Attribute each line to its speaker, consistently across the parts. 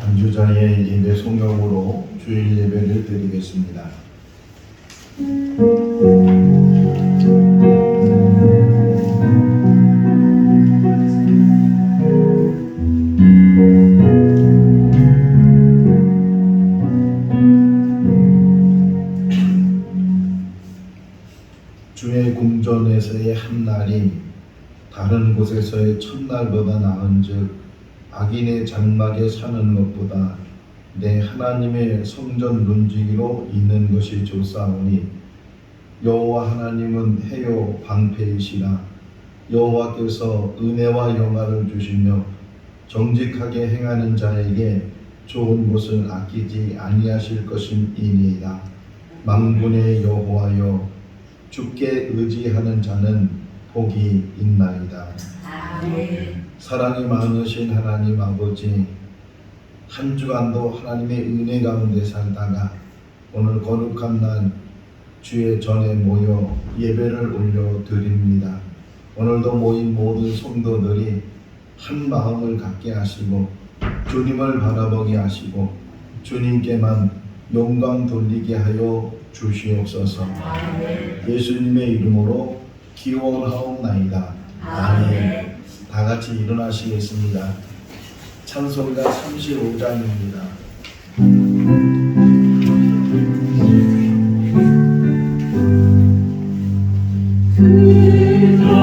Speaker 1: 반주자의 예배 송영으로 주일 예배를 드리겠습니다. 주의 궁전에서의 한 날이 다른 곳에서의 첫날보다 나은즉 악인의 장막에 사는 것보다 내 하나님의 성전 문지기로 있는 것이 좋사오니 여호와 하나님은 해요 방패이시라. 여호와께서 은혜와 영화를 주시며 정직하게 행하는 자에게 좋은 것을 아끼지 아니하실 것임이니이다. 만군의 여호와여, 주께 의지하는 자는 복이 있나이다.
Speaker 2: 아멘.
Speaker 1: 사랑이 많으신 하나님 아버지, 한 주간도 하나님의 은혜 가운데 살다가 오늘 거룩한 날 주의 전에 모여 예배를 올려드립니다. 오늘도 모인 모든 성도들이 한 마음을 갖게 하시고 주님을 바라보게 하시고 주님께만 영광 돌리게 하여 주시옵소서. 예수님의 이름으로 기원하옵나이다. 아멘. 다 같이 일어나시겠습니다. 찬송가 35장입니다.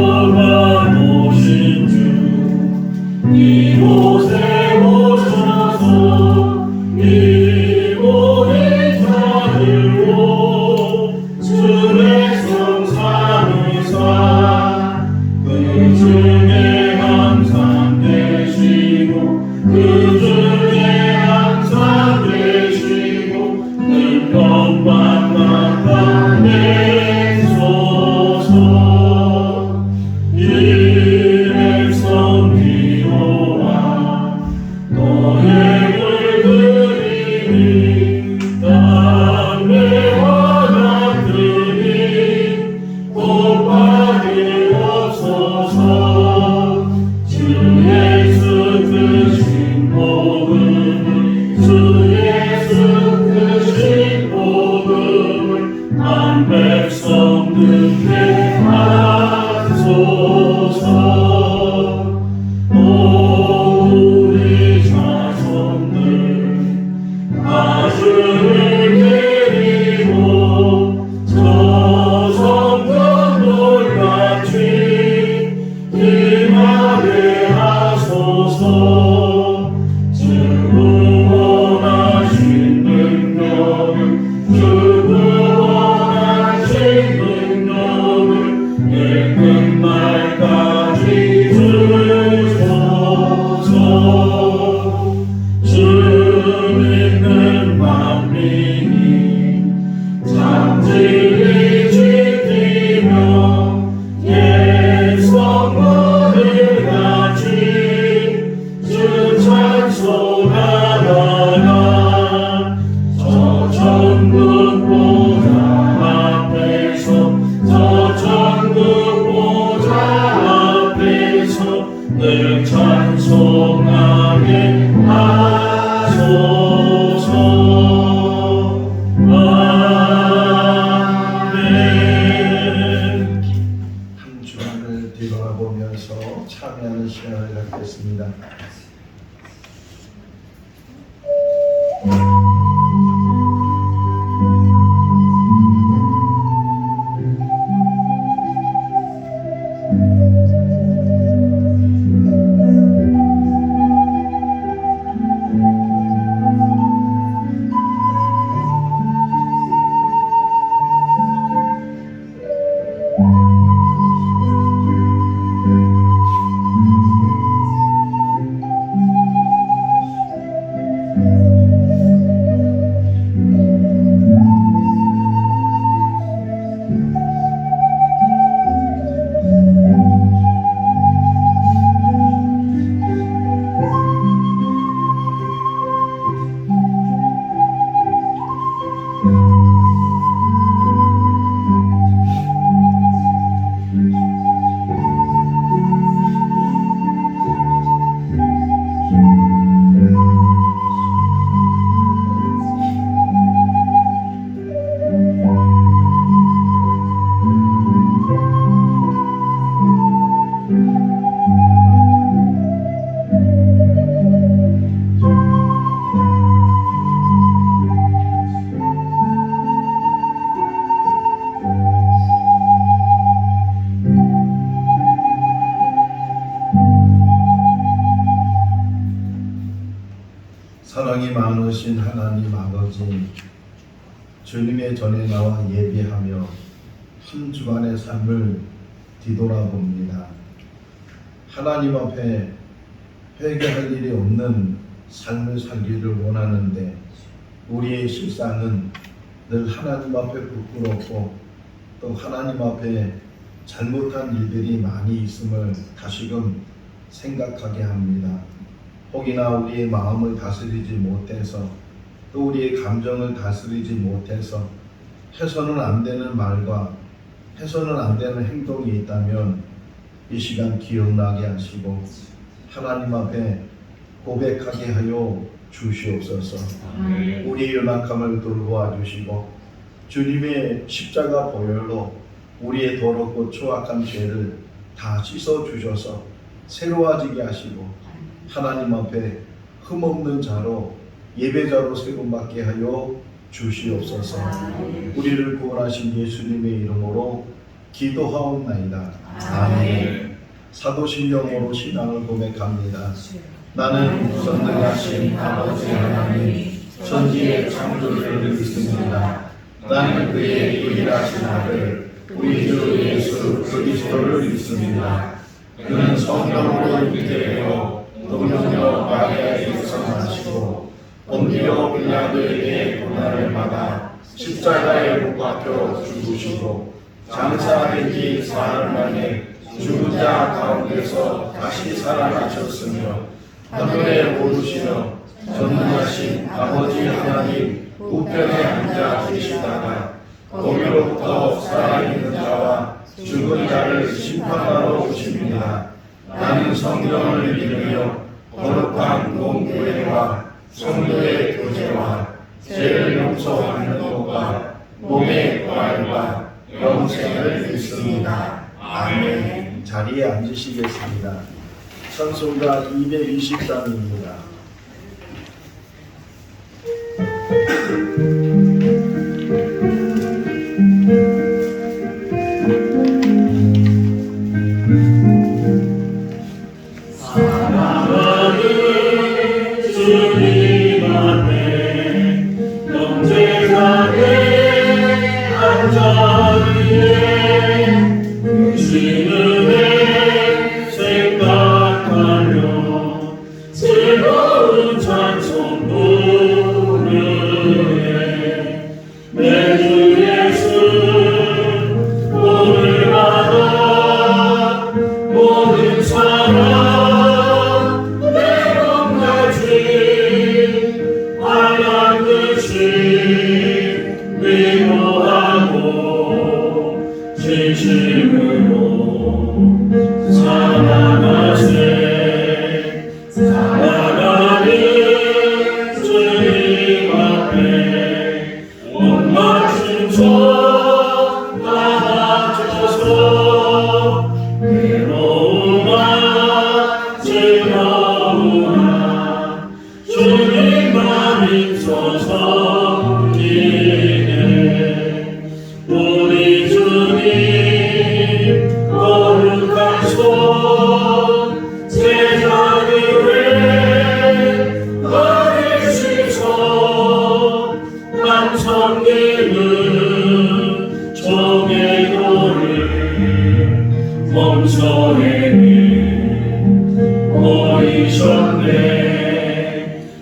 Speaker 3: 그동안 오신 주 이곳에 오셔서 이 모든 자들로 주 백성 삼으사 그 중에 항상 계시고 그 중에 항상 계시고
Speaker 1: 사랑이 많으신 하나님 아버지, 주님의 전에 나와 예배하며 한 주간의 삶을 뒤돌아봅니다. 하나님 앞에 회개할 일이 없는 삶을 살기를 원하는데 우리의 실상은 늘 하나님 앞에 부끄럽고 또 하나님 앞에 잘못한 일들이 많이 있음을 다시금 생각하게 합니다. 혹이나 우리의 마음을 다스리지 못해서 또 우리의 감정을 다스리지 못해서 해서는 안 되는 말과 해서는 안 되는 행동이 있다면 이 시간 기억나게 하시고 하나님 앞에 고백하게 하여 주시옵소서. 우리의 연약함을 돌보아 주시고 주님의 십자가 보혈로 우리의 더럽고 추악한 죄를 다 씻어 주셔서 새로워지게 하시고 하나님 앞에 흠없는 자로 예배자로 세움받게 하여 주시옵소서. 우리를 구원하신 예수님의 이름으로 기도하옵나이다. 아멘. 사도신경으로 신앙을 고백합니다. 나는 선능하신 아버지 하나님 천지의 창조주를 믿습니다. 나는 그의 유일하신 아들 우리 주 예수 그리스도를 믿습니다. 그는 성령으로 잉태되어 동정녀 마리아에게서 나시고 본디오 빌라도에게 고난을 받아 십자가에 못 박혀 죽으시고 장사된 지 사흘 만에 죽은 자 가운데서 다시 살아나셨으며 하늘에 오르시며 전능하신 아버지 하나님 우편에 앉아 계시다가 거기로부터 살아있는 자와 죽은 자를 심판하러 오십니다. 나는 성령을 믿으며 거룩한 공교회와 성도의 교제와 죄를 용서하는 것과 몸의 부활과 영생을 믿습니다. 아멘. 자리에 앉으시겠습니다. 찬송가 220장입니다.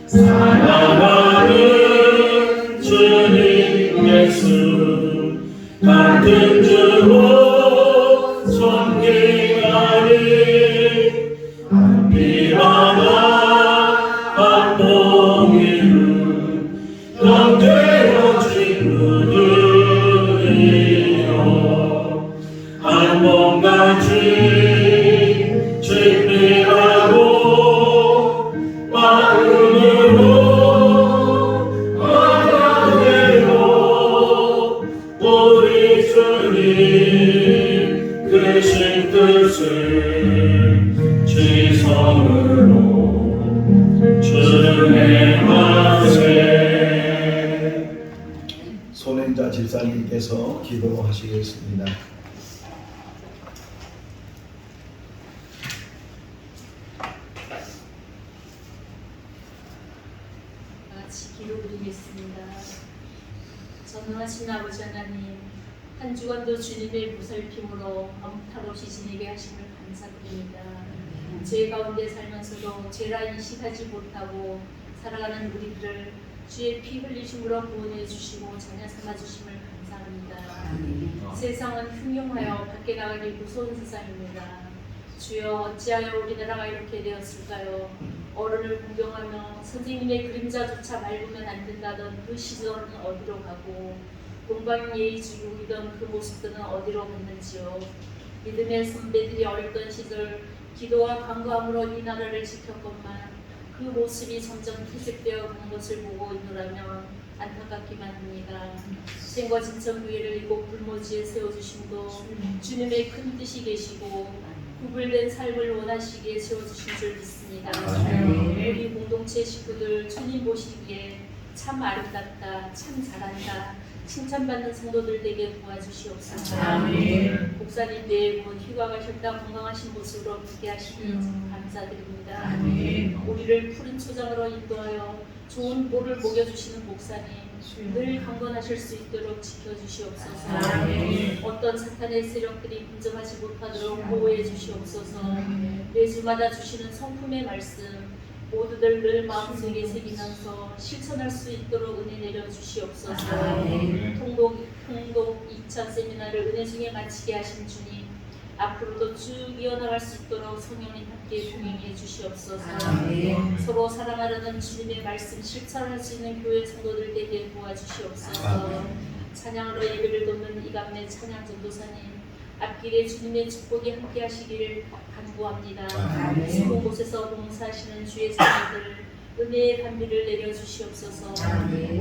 Speaker 3: 사랑하는 주님 예수 같은 주로 섬기나니 한비바다 한봉이루 영되어진 누들이여 한 몸같이 진리하고 마음으로 아뢰요 우리 주님 크신 뜻을 지성으로 준행하세.
Speaker 1: 손행자 집사님께서 기도하시겠습니다.
Speaker 2: 같이 기도드리겠습니다. 전능하신 아버지 하나님, 한 주간도 주님의 보살핌으로 엄탈 없이 지내게 하심을 감사드립니다. 죄 가운데 살면서도 죄라 인식하지 못하고 살아가는 우리들을 주의 피 흘리심으로 구원해 주시고 자녀 삼아 주심을 감사합니다. 세상은 흉흉하여 밖에 나가기 무서운 세상입니다. 주여, 어찌하여 우리나라가 이렇게 되었을까요? 어른을 공경하며 선생님의 그림자조차 밟으면 안 된다던 그 시절은 어디로 가고 공방 예의주의이던 그 모습들은 어디로 갔는지요. 믿음의 선배들이 어렸던 시절 기도와 간구함으로 이 나라를 지켰건만 그 모습이 점점 퇴색되어 가는 것을 보고 있노라면 안타깝기만 합니다. 생거진천교회를 이곳 불모지에 세워주심도 주님의 큰 뜻이 계시고 구불된 삶을 원하시기에 세워주신 줄 믿습니다. 우리 공동체 식구들 주님 보시기에 참 아름답다, 참 잘한다, 칭찬받는 성도들 되게 도와주시옵소서. 목사님 내일 곧 휴가 가셨다 건강하신 모습으로 붙게 하시니 감사드립니다. 우리를 푸른 초장으로 인도하여 좋은 보를 먹여주시는 목사님 늘 강건하실 수 있도록 지켜주시옵소서. 어떤 사탄의 세력들이 분점하지 못하도록 보호해 주시옵소서. 매주마다 주시는 성품의 말씀 모두들 늘 마음속에 새기면서 실천할 수 있도록 은혜 내려 주시옵소서. 통독 2차 세미나를 은혜 중에 마치게 하신 주님, 앞으로도 쭉 이어나갈 수 있도록 성령님 함께 동행해 주시옵소서. 서로 사랑하려는 주님의 말씀 실천할 수 있는 교회 성도들 되게 도와주시옵소서. 찬양으로 예배를 돕는 이감래 찬양 전도사님, 앞길에 주님의 축복이 함께 하시기를 간구합니다. 수고 곳에서 봉사하시는 주의 자녀들 은혜의 단비를 내려주시옵소서.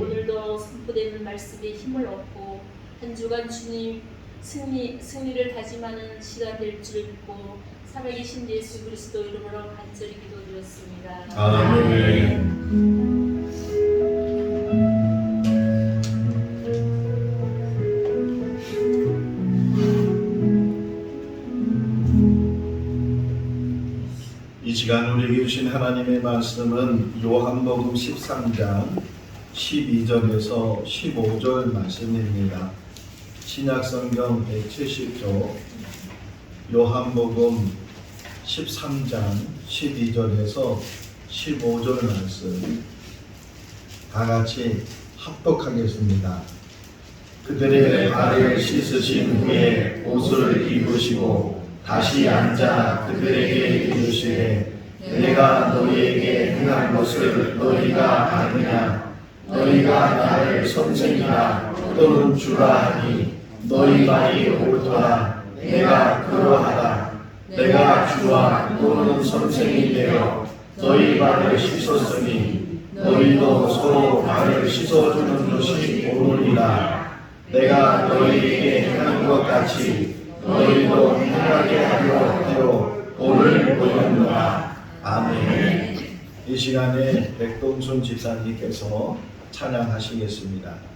Speaker 2: 오늘도 선포되는 말씀에 힘을 얻고 한 주간 주님 승리를 다짐하는 시간 될 줄 믿고 살아계신 예수 그리스도 이름으로 간절히 기도드렸습니다.
Speaker 3: 아멘.
Speaker 1: 이 시간 우리에게 주신 하나님의 말씀은 요한복음 13장 12절에서 15절 말씀입니다. 신약성경 170조 요한복음 13장 12절에서 15절 말씀 다 같이 합독하겠습니다. 그들의 발을 씻으신 후에 옷을 입으시고 다시 앉아 그들에게 이르시되 내가 너희에게 행한 것을 너희가 아느냐? 너희가 나를 선생이라 또는 주라 하니 너희 말이 옳도다. 내가 그러하다. 내가 주와 또는 선생이 되어 너희 발을 씻었으니 너희도 서로 발을 씻어주는 것이 옳으리라. 내가 너희에게 행한 것 같이 너희도 행하게 하려 오늘 보였노라. 아멘. 이 시간에 백동순 집사님께서 찬양하시겠습니다.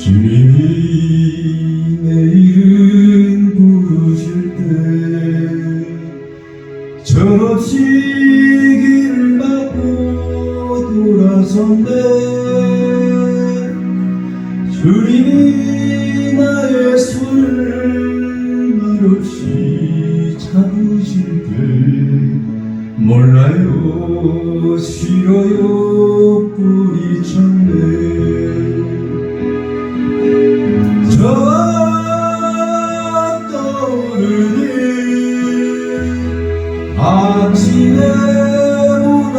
Speaker 4: 주님이 내 이름 부르실 때 정없이 길을 막고 돌아선대 주님이 나의 손을 말없이 잡으실 때 몰라요 싫어요 뿌리쳤네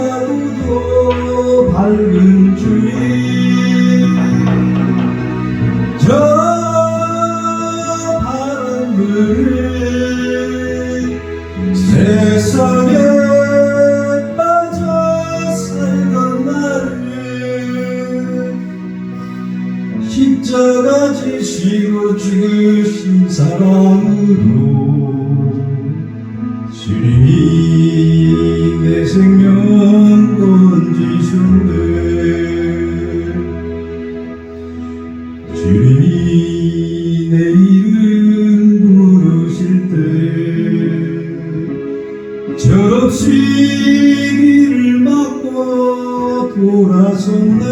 Speaker 4: 아침에보다도 밝은 주님 저 바람을 세상에 빠져 살던 나를 십자가 십자가 지시고 죽으신 사랑으로 주님이 내 생명 건지셨네. 주님이 내 이름 부르실 때 철없이 길을 막고 돌아섰네.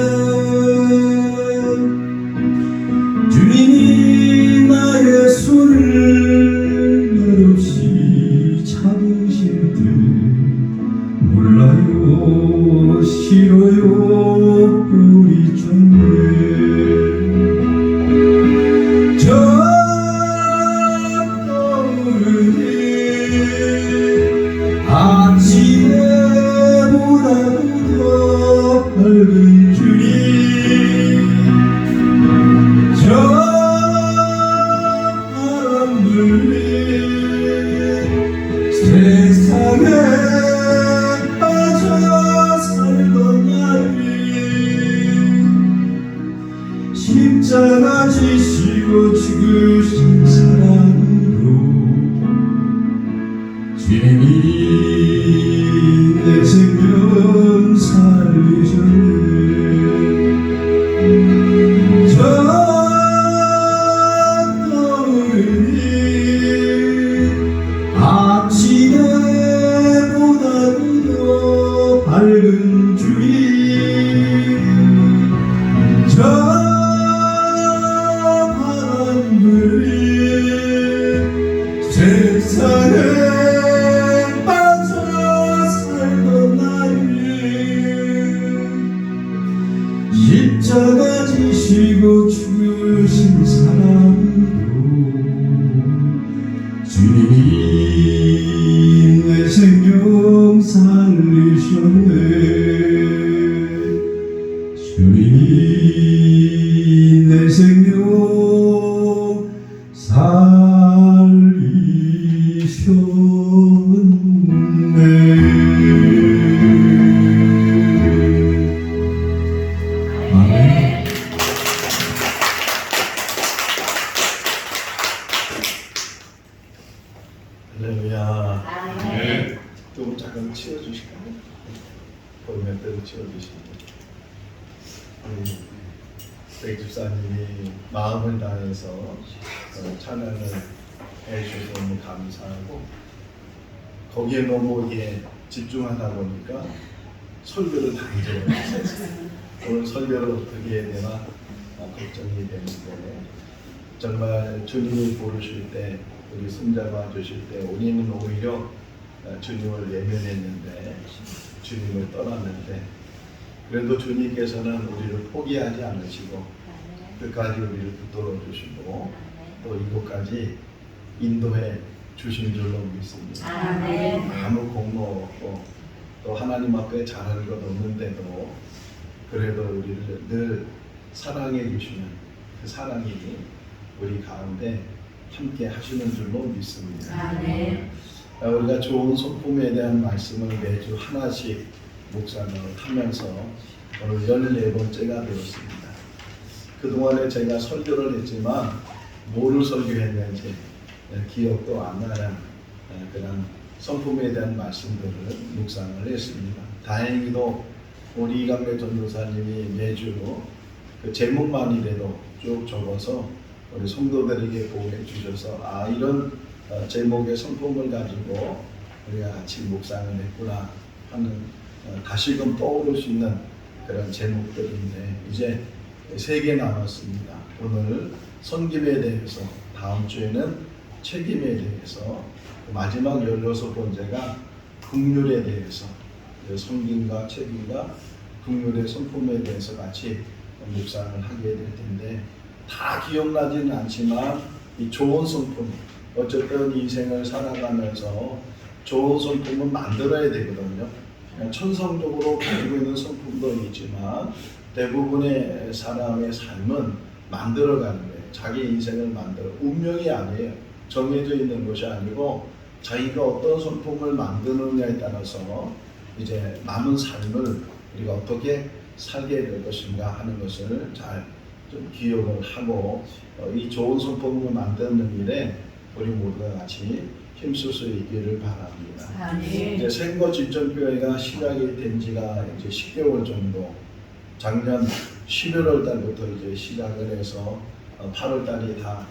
Speaker 4: 주님이 나의 손을 말없이 잡으실 듯 몰라요 싫어요 뿌리쳤네. 저 떠오르니 아침에보다도 더 밝은 주님, 저 바람 불린 세상에 빠져 살던 나를 십자가 지시고 죽으신 사랑으로 주님이 내 생명 살리셨네. 저 떠오르니 아침에보다도 더 밝은 주님, 저 바람 불린 세상에 빠져 살던 나를 십자가 지시고 죽으신 사랑으로 주님이 내 생명 살리셨네. 주님이 내 생명 살리셨네. 아멘.
Speaker 1: 할렐루야.
Speaker 3: 네.
Speaker 1: 좀 잠깐 치워주실까요? 보이면 대로 치워주시면. 백 집사님이 마음을 다해서 찬양을 해주셔서 너무 감사하고, 거기에 너무 이게 집중하다 보니까 설교를 다 잊어버렸어요. 오늘 설교를 어떻게 해야 되나 걱정이 되는데, 정말 주님이 부르실 때, 우리 손잡아 주실 때 우리는 오히려 주님을 외면했는데, 주님을 떠났는데, 그래도 주님께서는 우리를 포기하지 않으시고 끝까지 우리를 붙들어 주시고 또 이곳까지 인도해 주신 줄로 믿습니다. 아무 공로 없고 또 하나님 앞에 잘하는 것 없는데도 그래도 우리를 늘 사랑해 주시는 그 사랑이 우리 가운데 함께 하시는 줄로 믿습니다. 우리가 좋은 소품에 대한 말씀을 매주 하나씩 묵상을 하면서 오늘 14번째가 되었습니다. 그동안에 제가 설교를 했지만 뭐를 설교했는지 기억도 안 나는 그런 성품에 대한 말씀들을 묵상을 했습니다. 다행히도 우리 이강래 전도사님이 매주 그 제목만이라도 쭉 적어서 우리 성도들에게 보호해 주셔서 이런 제목의 성품을 가지고 우리가 같이 묵상을 했구나 하는 다시금 떠오를 수 있는 그런 제목들인데, 이제 3개 남았습니다. 오늘 섬김에 대해서, 다음 주에는 책임에 대해서, 마지막 16번째가 긍휼에 대해서, 섬김과 책임과 긍휼의 성품에 대해서 같이 묵상을 하게 될 텐데, 다 기억나지는 않지만 이 좋은 성품, 어쨌든 인생을 살아가면서 좋은 성품은 만들어야 되거든요. 천성적으로 가지고 있는 성품도 있지만 대부분의 사람의 삶은 만들어가는 거예요. 자기 인생을 만들어, 운명이 아니에요. 정해져 있는 것이 아니고 자기가 어떤 성품을 만드느냐에 따라서 이제 남은 삶을 우리가 어떻게 살게 될 것인가 하는 것을 잘 좀 기억을 하고 이 좋은 성품을 만드는 일에 우리 모두가 같이 힘쓸 수 있기를 바랍니다. 이제 생거 집전교회가 시작이 된 지가 이제 10개월 정도, 작년 11월 달부터 이제 시작을 해서 8월 달이 다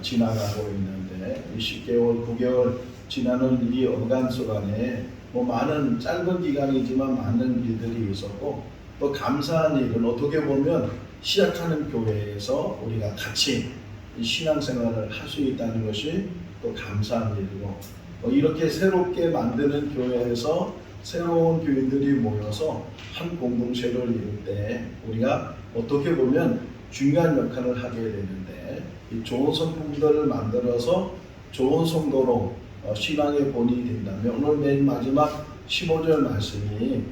Speaker 1: 지나가고 있는데, 이 10개월, 9개월 지나는 이 어간수 안에 뭐 많은 짧은 기간이지만 많은 일들이 있었고, 또 감사한 일은 어떻게 보면 시작하는 교회에서 우리가 같이 신앙생활을 할 수 있다는 것이 또 감사한 일이고, 이렇게 새롭게 만드는 교회에서 새로운 교인들이 모여서 한 공동체를 이룰 때 우리가 어떻게 보면 중요한 역할을 하게 되는데, 이 좋은 성품들을 만들어서 좋은 성도로 신앙의 본이 된다면, 오늘 맨 마지막 15절 말씀이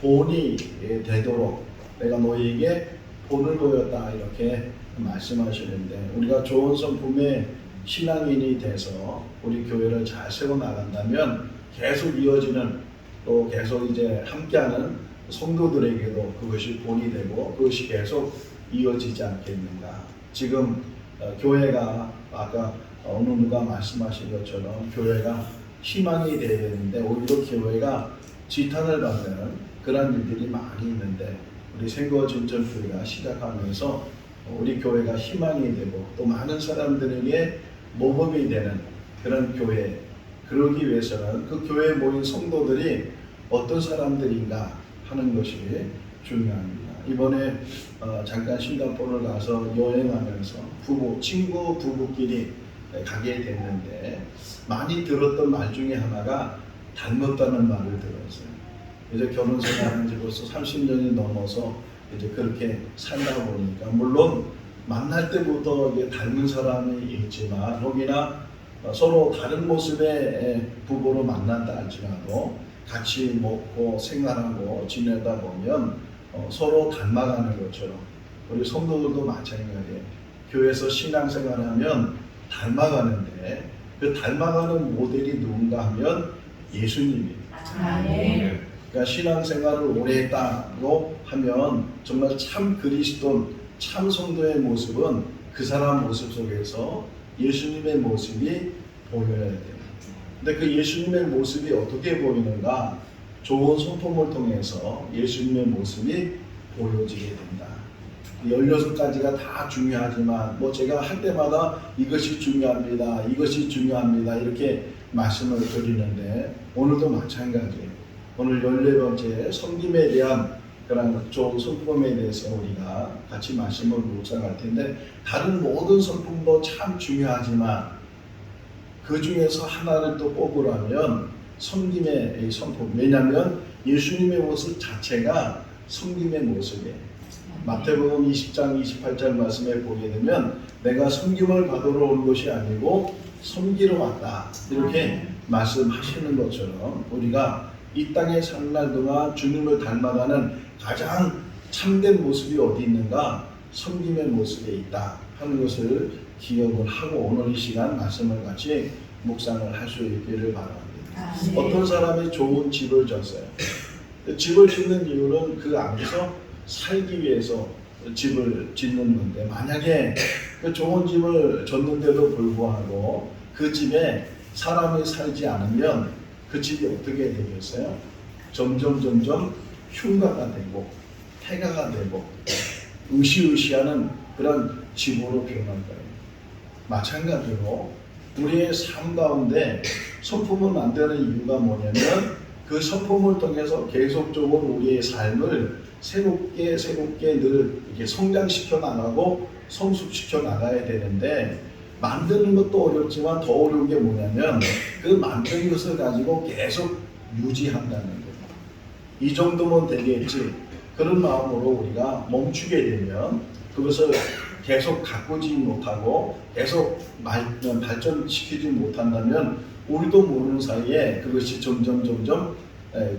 Speaker 1: 본이 되도록 내가 너희에게 본을 보였다 이렇게 말씀하시는데, 우리가 좋은 성품의 신앙인이 돼서 우리 교회를 잘 세워나간다면 계속 이어지는, 또 계속 이제 함께하는 성도들에게도 그것이 본이 되고 그것이 계속 이어지지 않겠는가. 지금 교회가 아까 어느 누가 말씀하신 것처럼 교회가 희망이 되어야 되는데, 오히려 교회가 지탄을 받는 그런 일들이 많이 있는데, 우리 생거진전교회가 시작하면서 우리 교회가 희망이 되고 또 많은 사람들에게 모범이 되는 그런 교회, 그러기 위해서는 그 교회에 모인 성도들이 어떤 사람들인가 하는 것이 중요합니다. 이번에 잠깐 싱가포르를 가서 여행하면서 친구 부부끼리 가게 됐는데, 많이 들었던 말 중에 하나가 닮았다는 말을 들었어요. 이제 결혼 생활한 지 벌써 30년이 넘어서 이제 그렇게 살다 보니까, 물론 만날 때부터 이게 닮은 사람이 있지만, 혹이나 서로 다른 모습의 부부로 만난다 할지라도 같이 먹고 생활하고 지내다 보면 서로 닮아가는 것처럼, 우리 성도들도 마찬가지예요. 교회에서 신앙생활하면 닮아가는데, 그 닮아가는 모델이 누군가 하면 예수님입니다. 그러니까 신앙생활을 오래 했다고 하면 정말 참 그리스도, 참 성도의 모습은 그 사람 모습 속에서 예수님의 모습이 보여야 돼요. 근데 그 예수님의 모습이 어떻게 보이는가? 좋은 성품을 통해서 예수님의 모습이 보여지게 된다. 16가지가 다 중요하지만 뭐 제가 할 때마다 이것이 중요합니다, 이것이 중요합니다 이렇게 말씀을 드리는데, 오늘도 마찬가지예요. 오늘 14번째 섬김에 대한 그런 좋은 성품에 대해서 우리가 같이 말씀을 묵상할 텐데, 다른 모든 성품도 참 중요하지만 그 중에서 하나를 또 꼽으라면 섬김의 성품. 왜냐하면 예수님의 모습 자체가 섬김의 모습이에요. 마태복음 20장 28절 말씀에 보게 되면 내가 섬김을 받으러 온 것이 아니고 섬기러 왔다 이렇게 말씀하시는 것처럼, 우리가 이 땅에 사는 날 동안 주님을 닮아가는 가장 참된 모습이 어디 있는가? 섬김의 모습에 있다 하는 것을 기억을 하고 오늘 이 시간 말씀을 같이 묵상을 할 수 있기를 바랍니다. 어떤 사람이 좋은 집을 졌어요. 집을 짓는 이유는 그 안에서 살기 위해서 집을 짓는 건데, 만약에 그 좋은 집을 졌는데도 불구하고 그 집에 사람이 살지 않으면 그 집이 어떻게 되겠어요? 점점 흉가가 되고 폐가가 되고 으시으시하는 그런 집으로 변할 거예요. 마찬가지로 우리의 삶 가운데 성품을 만드는 이유가 뭐냐면, 그 성품을 통해서 계속적으로 우리의 삶을 새롭게 늘 이렇게 성장시켜 나가고 성숙시켜 나가야 되는데, 만드는 것도 어렵지만 더 어려운 게 뭐냐면 그 만든 것을 가지고 계속 유지한다는 거예요. 이 정도면 되겠지, 그런 마음으로 우리가 멈추게 되면 그것을 계속 가꾸지 못하고 계속 발전시키지 못한다면, 우리도 모르는 사이에 그것이 점점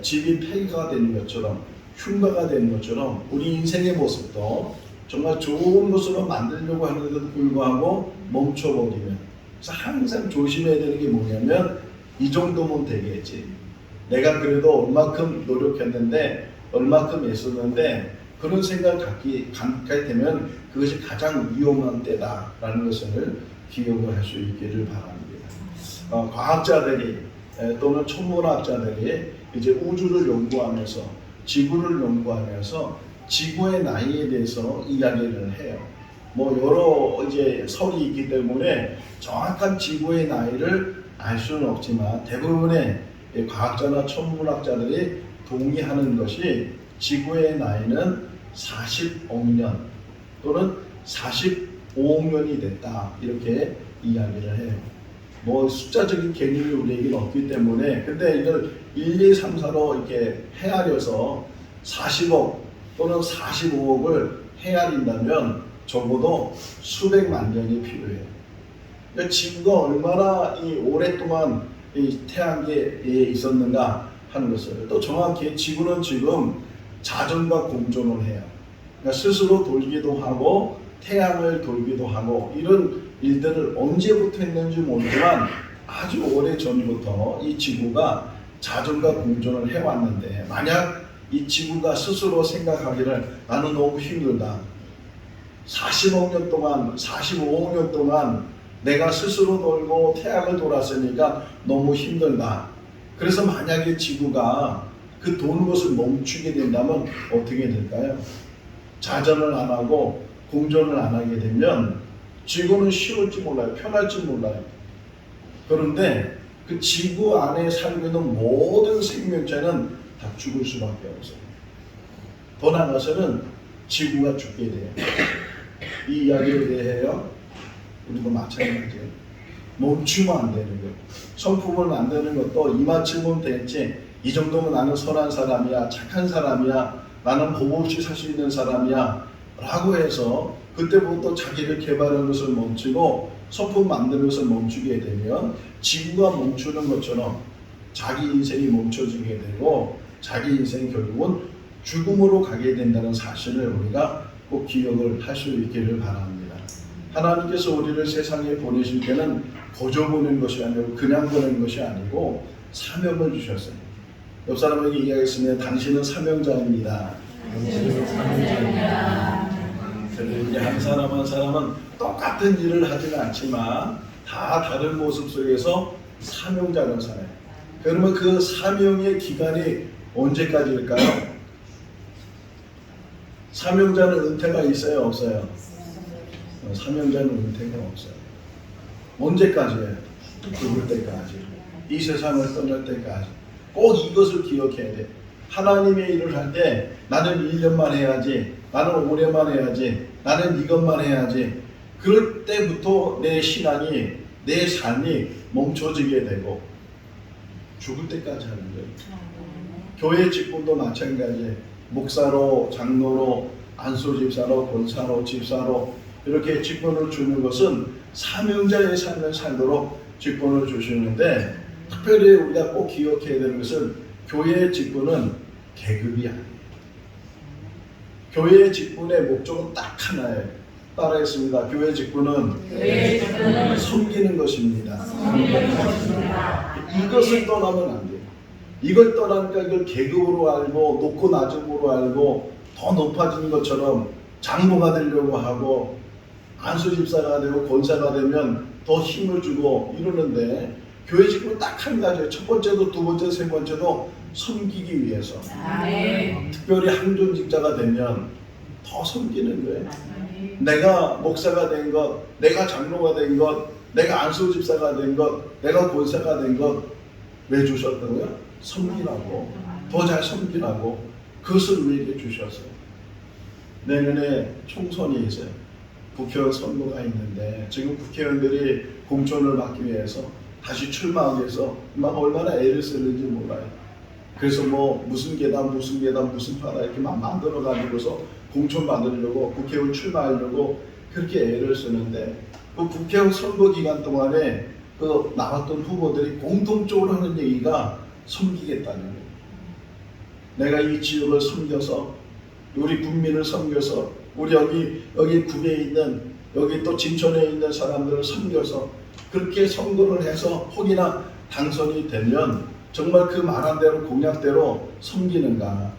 Speaker 1: 집이 폐기가 되는 것처럼, 흉가가 되는 것처럼 우리 인생의 모습도 정말 좋은 것으로 만들려고 하는데도 불구하고 멈춰버리면, 그래서 항상 조심해야 되는 게 뭐냐면, 이 정도면 되겠지, 내가 그래도 얼마큼 노력했는데 얼마큼 애썼는데 그런 생각을 갖게 되면 그것이 가장 위험한 때다라는 것을 기억을 할 수 있기를 바랍니다. 과학자들이 또는 천문학자들이 이제 우주를 연구하면서 지구를 연구하면서 지구의 나이에 대해서 이야기를 해요. 뭐 여러 이제 설이 있기 때문에 정확한 지구의 나이를 알 수는 없지만 대부분의 과학자나 천문학자들이 동의하는 것이 지구의 나이는 40억 년 또는 45억 년이 됐다 이렇게 이야기를 해요. 뭐 숫자적인 개념이 우리에게는 없기 때문에 근데 이걸 1, 2, 3, 4로 이렇게 헤아려서 40억 또는 45억을 헤아린다면 적어도 수백만 년이 필요해요. 그러니까 지구가 얼마나 오랫동안 이 태양계에 있었는가 하는 것을 또 정확히 지구는 지금 자전과 공존을 해요. 그러니까 스스로 돌기도 하고 태양을 돌기도 하고 이런 일들을 언제부터 했는지 모르지만 아주 오래 전부터 이 지구가 자전과 공존을 해왔는데 만약 이 지구가 스스로 생각하기를 나는 너무 힘들다. 40억 년 동안 45억 년 동안 내가 스스로 돌고 태양을 돌았으니까 너무 힘들다. 그래서 만약에 지구가 그 도는 것을 멈추게 된다면 어떻게 될까요? 자전을 안 하고 공존을 안 하게 되면 지구는 쉬울지 몰라요. 편할지 몰라요. 그런데 그 지구 안에 살고 있는 모든 생명체는 다 죽을 수밖에 없어요. 더 나아가서는 지구가 죽게 돼요. 이 이야기에 대해요. 우리도 마찬가지예요. 멈추면 안 되는 거예요. 성품을 만드는 것도 이만치면 됐지. 이 정도면 나는 선한 사람이야, 착한 사람이야, 나는 법 없이 살 수 있는 사람이야 라고 해서 그때부터 자기를 개발하는 것을 멈추고 성품 만드는 것을 멈추게 되면 지구가 멈추는 것처럼 자기 인생이 멈춰지게 되고 자기 인생이 결국은 죽음으로 가게 된다는 사실을 우리가 꼭 기억을 할 수 있기를 바랍니다. 하나님께서 우리를 세상에 보내실 때는 거저 보낸 것이 아니고 그냥 보낸 것이 아니고 사명을 주셨어요. 옆 사람에게 이야기했으면 당신은 사명자입니다.
Speaker 3: 당신은 사명자입니다.
Speaker 1: 이제 한 사람 한 사람은 똑같은 일을 하지는 않지만 다 다른 모습 속에서 사명자는 살아요. 그러면 그 사명의 기간이 언제까지일까요? 사명자는 은퇴가 있어요, 없어요? 사명자는 은퇴가 없어요. 언제까지예요? 죽을 때까지. 이 세상을 떠날 때까지. 꼭 이것을 기억해야 돼. 하나님의 일을 할 때 나는 1년만 해야지, 나는 올해만 해야지, 나는 이것만 해야지. 그럴 때부터 내 신앙이, 내 삶이 멈춰지게 되고 죽을 때까지 하는 거예요. 교회 직분도 마찬가지예요. 목사로, 장로로, 안수집사로, 권사로, 집사로 이렇게 직분을 주는 것은 사명자의 삶을 살도록 직분을 주시는데 특별히 우리가 꼭 기억해야 되는 것은 교회의 직분은 계급이 아니에요. 교회의 직분의 목적은 딱 하나예요. 따라했습니다. 교회 직분은 섬기는 것입니다. 이것을 떠나면 안 돼요. 이걸 떠나니까 이걸 계급으로 알고 높고 낮음으로 알고 더 높아지는 것처럼 장로가 되려고 하고 안수집사가 되고 권사가 되면 더 힘을 주고 이러는데 교회 직분은 딱 한 가지예요. 첫 번째도 두 번째, 세 번째도 섬기기 위해서. 특별히 항존직자가 되면 더 섬기는 거예요. 내가 목사가 된 것, 내가 장로가 된 것, 내가 안수집사가 된 것, 내가 권사가 된 것 왜 주셨다고요? 섬기라고, 더 잘 섬기라고. 그것을 우리에게 주셨어요. 내년에 총선이 있어요. 국회의원 선거가 있는데 지금 국회의원들이 공천을 받기 위해서 다시 출마하기 위해서 막 얼마나 애를 쓰는지 몰라요. 그래서 뭐 무슨 계단 무슨 파다 이렇게 막 만들어 가지고서 공천 받으려고 국회의원 출마하려고 그렇게 애를 쓰는데 그 국회의원 선거 기간 동안에 그 나왔던 후보들이 공통적으로 하는 얘기가 섬기겠다는 거예요. 내가 이 지역을 섬겨서 우리 국민을 섬겨서 우리 여기 국에 있는 여기 또 진천에 있는 사람들을 섬겨서 그렇게 선거를 해서 혹이나 당선이 되면 정말 그 말한 대로 공약대로 섬기는가.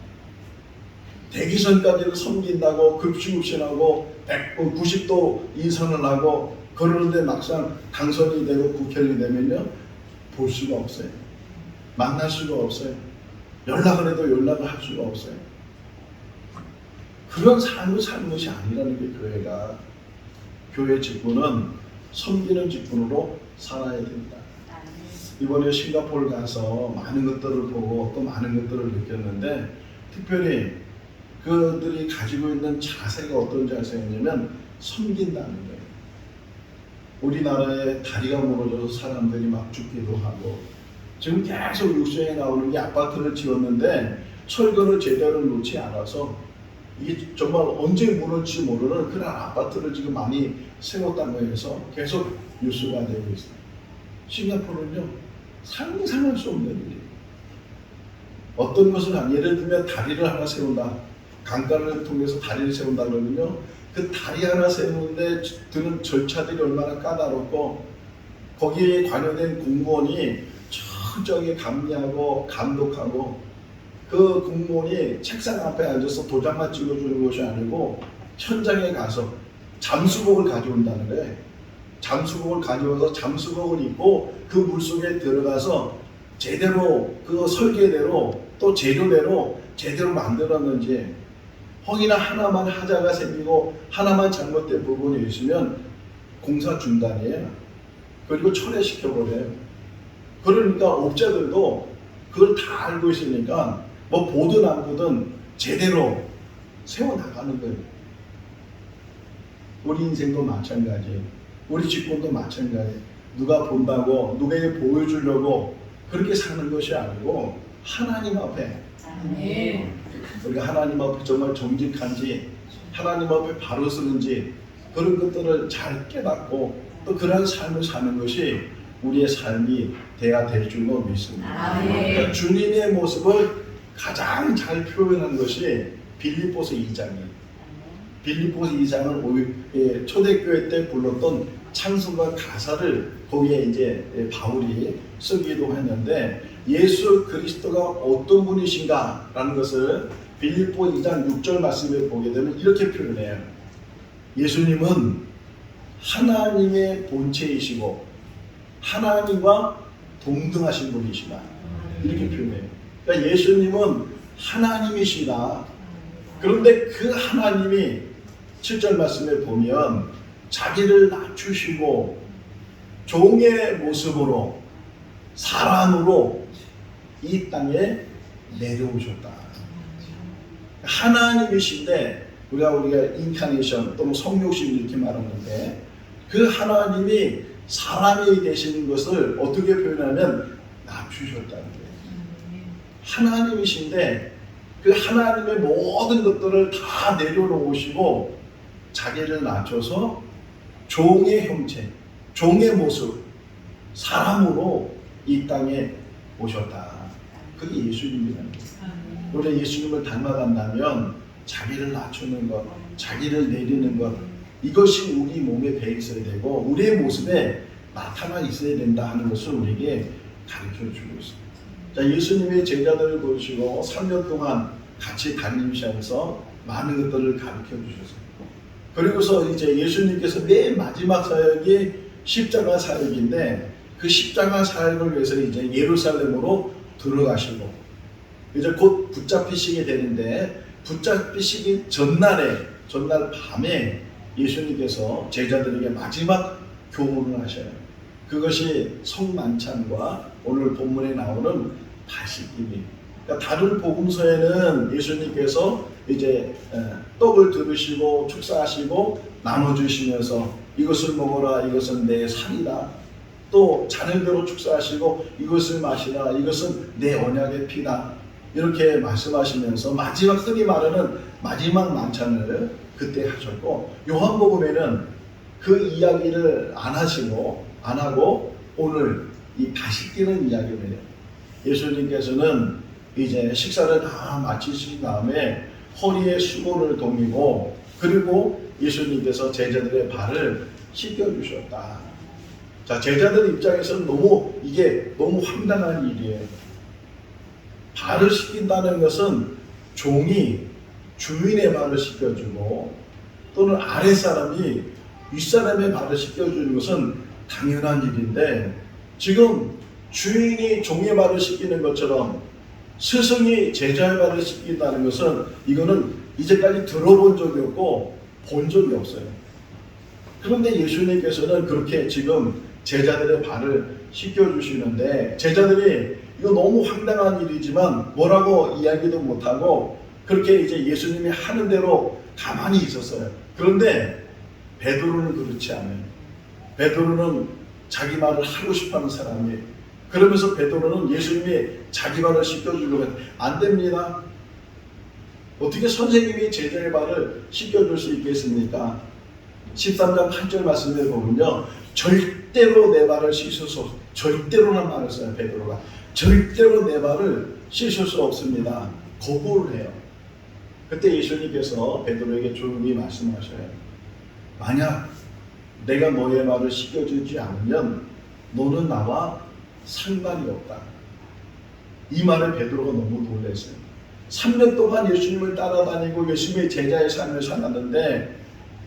Speaker 1: 대기선까지를 섬긴다고 급식급신하고 190도 인선을 하고 그러는데 막상 당선이 되고 국회의원이 되면요 볼 수가 없어요. 만날 수가 없어요. 연락을 해도 연락을 할 수가 없어요. 그런 삶을 사는 것이 아니라는 게 교회가. 교회 직분은 섬기는 직분으로 살아야 된다. 이번에 싱가포르 가서 많은 것들을 보고 또 많은 것들을 느꼈는데 특별히 그들이 가지고 있는 자세가 어떤 자세냐면 섬긴다는 거예요. 우리나라에 다리가 무너져서 사람들이 막 죽기도 하고 지금 계속 뉴스에 나오는 게 아파트를 지었는데 철거를 제대로 놓지 않아서 이게 정말 언제 무너질지 모르는 그런 아파트를 지금 많이 세웠다고 해서 계속 뉴스가 되고 있어요. 싱가포르는요 상상할 수 없는 일이에요. 어떤 것을 예를 들면 다리를 하나 세운다. 강가를 통해서 다리를 세운다 그러면요 그 다리 하나 세우는데 드는 절차들이 얼마나 까다롭고 거기에 관여된 공무원이 철저하게 감리하고 감독하고 그 공무원이 책상 앞에 앉아서 도장만 찍어주는 것이 아니고 현장에 가서 잠수복을 가져온다는 거예요. 잠수복을 가져와서 잠수복을 입고 그 물속에 들어가서 제대로 그 설계대로 또 재료대로 제대로 만들었는지 혹이나 하나만 하자가 생기고 하나만 잘못된 부분이 있으면 공사 중단이에요. 그리고 철회시켜버려요. 그러니까 업자들도 그걸 다 알고 있으니까 뭐 보든 안 보든 제대로 세워나가는 거예요. 우리 인생도 마찬가지, 우리 직분도 마찬가지. 누가 본다고, 누구에게 보여주려고 그렇게 사는 것이 아니고 하나님 앞에 우리가 하나님 앞에 정말 정직한지 하나님 앞에 바로 서는지 그런 것들을 잘 깨닫고 또 그런 삶을 사는 것이 우리의 삶이 돼야 될 줄로 믿습니다. 그러니까 주님의 모습을 가장 잘 표현한 것이 빌립보서 2장이에요. 빌립보서 2장을 초대교회 때 불렀던 찬송가 가사를 거기에 이제 바울이 쓰기도 했는데 예수 그리스도가 어떤 분이신가 라는 것을 빌립보 2장 6절 말씀에 보게 되면 이렇게 표현해요. 예수님은 하나님의 본체이시고 하나님과 동등하신 분이시다. 이렇게 표현해요. 그러니까 예수님은 하나님이시다. 그런데 그 하나님이 7절 말씀에 보면 자기를 낮추시고 종의 모습으로 사람으로 이 땅에 내려오셨다. 하나님이신데 우리가 인카네이션 또는 성육신 이렇게 말하는데 그 하나님이 사람이 되시는 것을 어떻게 표현하면 낮추셨다는 거예요. 하나님이신데 그 하나님의 모든 것들을 다 내려놓으시고 자기를 낮춰서 종의 형체, 종의 모습, 사람으로 이 땅에 오셨다. 그게 예수님이라는 거예요. 우리가 예수님을 닮아간다면 자기를 낮추는 것, 자기를 내리는 것, 이것이 우리 몸에 배 있어야 되고 우리의 모습에 나타나 있어야 된다 하는 것을 우리에게 가르쳐주고 있습니다. 자, 예수님의 제자들을 보시고 3년 동안 같이 다니시면서 많은 것들을 가르쳐 주셨어요. 그리고서 이제 예수님께서 맨 마지막 사역이 십자가 사역인데 그 십자가 사역을 위해서 이제 예루살렘으로 들어가시고 이제 곧 붙잡히시게 되는데 붙잡히시기 전날 밤에 예수님께서 제자들에게 마지막 교훈을 하셔요. 그것이 성만찬과 오늘 본문에 나오는 다시기니. 그러니까 다른 복음서에는 예수님께서 이제 떡을 들으시고 축사하시고 나눠주시면서 이것을 먹어라, 이것은 내 살이다. 또 자녀대로 축사하시고 이것을 마시라, 이것은 내 언약의 피다. 이렇게 말씀하시면서 마지막 흔히 말하는 마지막 만찬을 그때 하셨고 요한복음에는 그 이야기를 안 하고 오늘 이 다시기는 이야기를 해요. 예수님께서는 이제 식사를 다 마치신 다음에 허리에 수건을 동이고 그리고 예수님께서 제자들의 발을 씻겨주셨다. 자, 제자들 입장에서는 이게 너무 황당한 일이에요. 발을 씻긴다는 것은 종이 주인의 발을 씻겨주고 또는 아랫사람이 윗사람의 발을 씻겨주는 것은 당연한 일인데 지금 주인이 종의 발을 씻기는 것처럼 스승이 제자의 발을 씻긴다는 것은 이거는 이제까지 들어본 적이 없고 본 적이 없어요. 그런데 예수님께서는 그렇게 지금 제자들의 발을 씻겨주시는데 제자들이 이거 너무 황당한 일이지만 뭐라고 이야기도 못하고 그렇게 이제 예수님이 하는 대로 가만히 있었어요. 그런데 베드로는 그렇지 않아요. 베드로는 자기 말을 하고 싶어하는 사람이에요. 그러면서 베드로는 예수님이 자기 발을 씻겨주려고 해도 안 됩니다. 어떻게 선생님이 제자의 발을 씻겨줄 수 있겠습니까? 13장 8절 말씀을 보면요. 절대로 내 발을 씻을 수 없어요. 절대로란 말을 써요. 베드로가. 절대로 내 발을 씻을 수 없습니다. 거부를 해요. 그때 예수님께서 베드로에게 조용히 말씀하셔요. 만약 내가 너의 발을 씻겨주지 않으면 너는 나와 상관이 없다. 이 말에 베드로가 너무 놀랐어요. 3년 동안 예수님을 따라다니고 예수님의 제자의 삶을 살았는데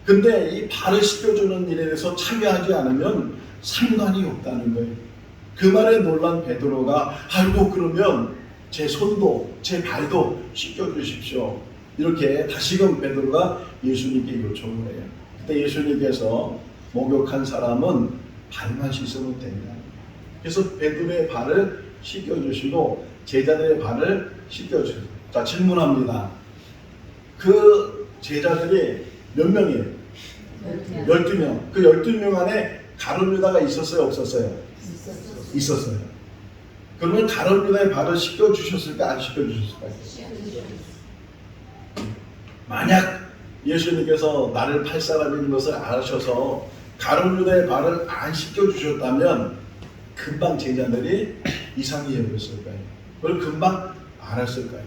Speaker 1: 근데 이 발을 씻겨주는 일에 대해서 참여하지 않으면 상관이 없다는 거예요. 그 말에 놀란 베드로가 아이고 그러면 제 손도 제 발도 씻겨주십시오. 이렇게 다시금 베드로가 예수님께 요청을 해요. 그때 예수님께서 목욕한 사람은 발만 씻으면 됩니다. 그래서 베드로의 발을 씻겨주시고 제자들의 발을 씻겨주세요. 자 질문합니다. 그 제자들이 몇 명이에요? 12명. 그 12명 안에 가룟 유다가 있었어요? 없었어요? 있었어요. 그러면 가룟 유다의 발을 씻겨주셨을까? 안 씻겨주셨을까? 만약 예수님께서 나를 팔 사람인 것을 아셔서 가룟 유다의 발을 안 씻겨주셨다면 금방 제자들이 이상히 여겼을 거예요. 그걸 금방 알았을 거예요.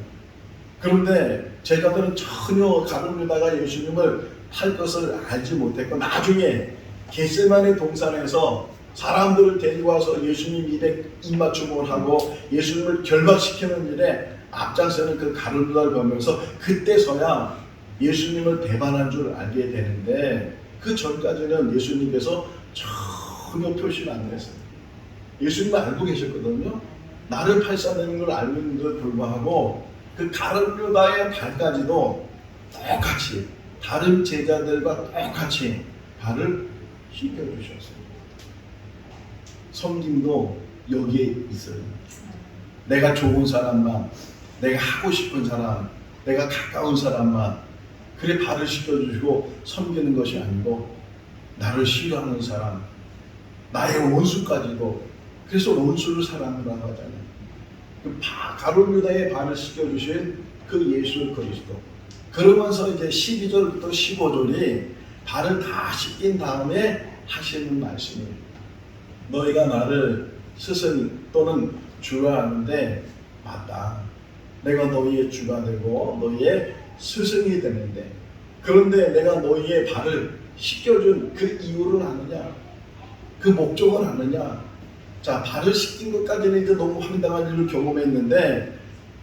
Speaker 1: 그런데 제자들은 전혀 가룟 유다가 예수님을 팔 것을 알지 못했고 나중에 겟세마네 동산에서 사람들을 데리고 와서 예수님 입에 입맞춤을 하고 예수님을 결박시키는 일에 앞장서는 그 가룟 유다를 보면서 그때서야 예수님을 배반한 줄 알게 되는데 그 전까지는 예수님께서 전혀 표시를 안 했어요. 예수님은 알고 계셨거든요. 나를 팔사되는 걸 알고 있는데도 불구하고 그 가룟 유다의 발까지도 똑같이 다른 제자들과 똑같이 발을 씻겨주셨어요. 섬김도 여기에 있어요. 내가 좋은 사람만, 내가 하고 싶은 사람, 내가 가까운 사람만 그래 발을 씻겨주시고 섬기는 것이 아니고 나를 싫어하는 사람, 나의 원수까지도 그래서 원수를 사랑하라고 하잖아요. 그 가룟 유다의 발을 씻겨주신 그 예수 그리스도. 그러면서 이제 12절부터 15절이 발을 다 씻긴 다음에 하시는 말씀이에요. 너희가 나를 스승 또는 주라 하는데 맞다. 내가 너희의 주가 되고 너희의 스승이 되는데 그런데 내가 너희의 발을 씻겨준 그 이유를 아느냐? 그 목적을 아느냐? 자, 발을 씻긴 것까지는 이제 너무 황당한 일을 경험했는데